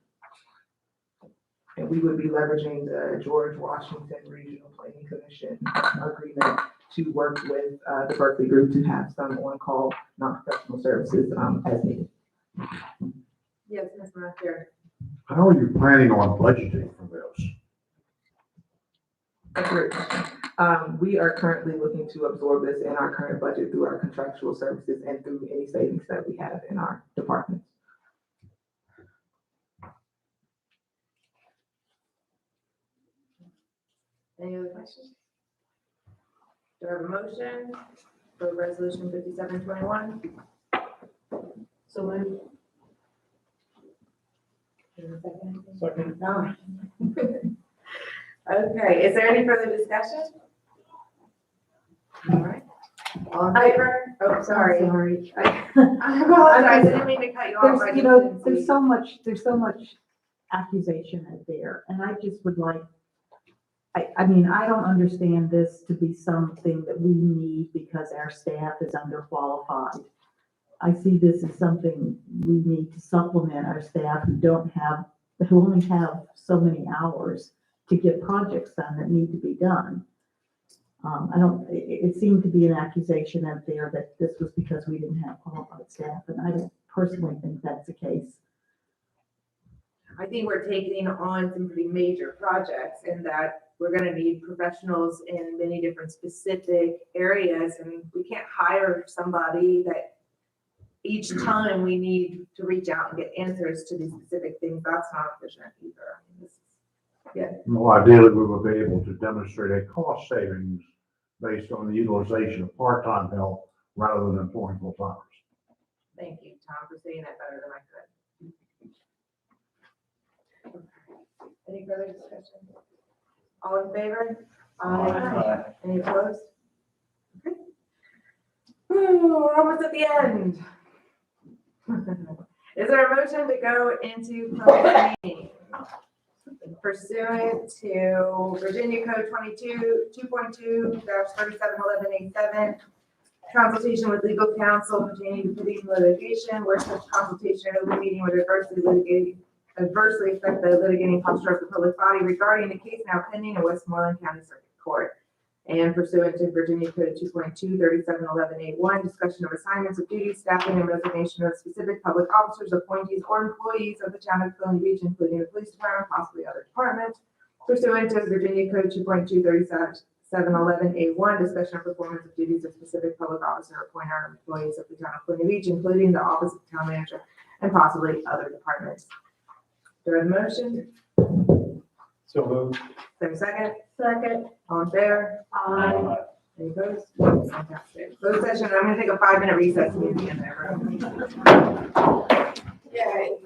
Speaker 12: And we would be leveraging the George Washington Regional Planning Commission agreement to work with the Berkeley group to have some on-call non-professional services as needed.
Speaker 2: Yes, Ms. Moncur.
Speaker 14: How are you planning on budgeting for this?
Speaker 12: Separate question. We are currently looking to absorb this in our current budget through our contractual services and through any savings that we have in our departments.
Speaker 2: Any other questions? Do I have a motion for resolution 5721? So moved.
Speaker 3: Second.
Speaker 2: No. Okay, is there any further discussion? All right. All in favor? Oh, sorry.
Speaker 16: Sorry.
Speaker 2: I apologize, I didn't mean to cut you off.
Speaker 16: There's, you know, there's so much accusation out there, and I just would like, I mean, I don't understand this to be something that we need because our staff is underqualified. I see this as something we need to supplement our staff who only have so many hours to get projects done that need to be done. It seemed to be an accusation out there that this was because we didn't have qualified staff, and I don't personally think that's the case.
Speaker 2: I think we're taking on some pretty major projects and that we're gonna need professionals in many different specific areas, and we can't hire somebody that each time we need to reach out and get answers to these specific things. That's not efficient either. I mean, yeah.
Speaker 14: Well, ideally, we will be able to demonstrate a cost savings based on the utilization of part-time help rather than employing full-timers.
Speaker 2: Thank you, Tom, for saying that better than I could. Any further discussion? All in favor?
Speaker 3: Aye.
Speaker 2: Any opposed? Okay. We're almost at the end. Is there a motion to go into public meeting pursuant to Virginia Code 2.2-371187, consultation with legal counsel pertaining to pending litigation, where such consultation or open meeting would adversely affect the litigating posture of the public body regarding the case now pending in Westmoreland County Circuit Court. And pursuant to Virginia Code 2.2-371181, discussion of assignments of duties, staffing, and resignation of specific public officers, appointees, or employees of the town of Colony Beach, including the police department, possibly other departments. Pursuant to Virginia Code 2.2-3711A1, discussion of performance of duties of specific public officer, appointed or employees of the town of Colony Beach, including the office of town manager, and possibly other departments. Do I have a motion?
Speaker 3: So moved.
Speaker 2: Is there a second?
Speaker 6: Second.
Speaker 2: All in favor? Aye. Any opposed? Fantastic. Closed session, I'm gonna take a 5-minute recess to meet in there. Yay.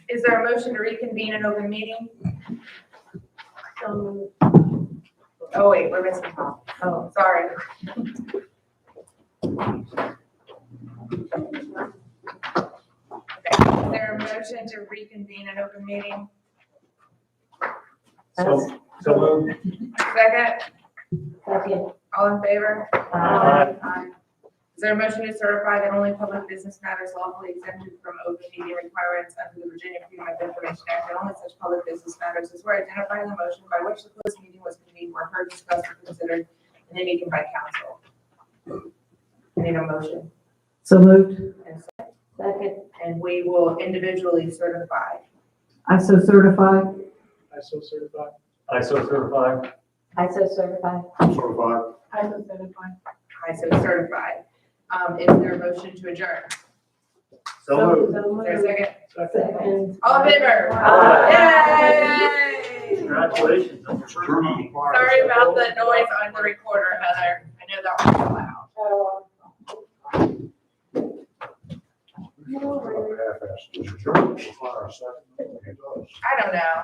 Speaker 2: Is there a motion to reconvene an open meeting? Oh, wait, we're missing Paul. Oh, sorry. Okay, is there a motion to reconvene an open meeting?
Speaker 5: So moved.
Speaker 2: Second,
Speaker 6: Second.
Speaker 2: all in favor?
Speaker 5: Aye.
Speaker 2: Is there a motion to certify that only public business matters lawfully exempted from open meeting requirements under the Virginia Freedom of Information Act, and only such public business matters as were identified in the motion by which the closed meeting was convened were heard, discussed, or considered in the meeting by council? I need a motion.
Speaker 16: So moved.
Speaker 2: And second, and we will individually certify.
Speaker 16: I so certify.
Speaker 3: I so certify.
Speaker 5: I so certify.
Speaker 6: I so certify.
Speaker 14: Certified.
Speaker 6: I so certify.
Speaker 2: I so certify. Is there a motion to adjourn?
Speaker 3: So moved.
Speaker 2: Is there a second?
Speaker 6: Second.
Speaker 2: All in favor? Yay!
Speaker 5: Congratulations.
Speaker 14: Turn on the fire.
Speaker 2: Sorry about the noise on the recorder, Heather. I know that was loud.
Speaker 14: Half-assed. Does it turn on the fire a second? It does.
Speaker 2: I don't know.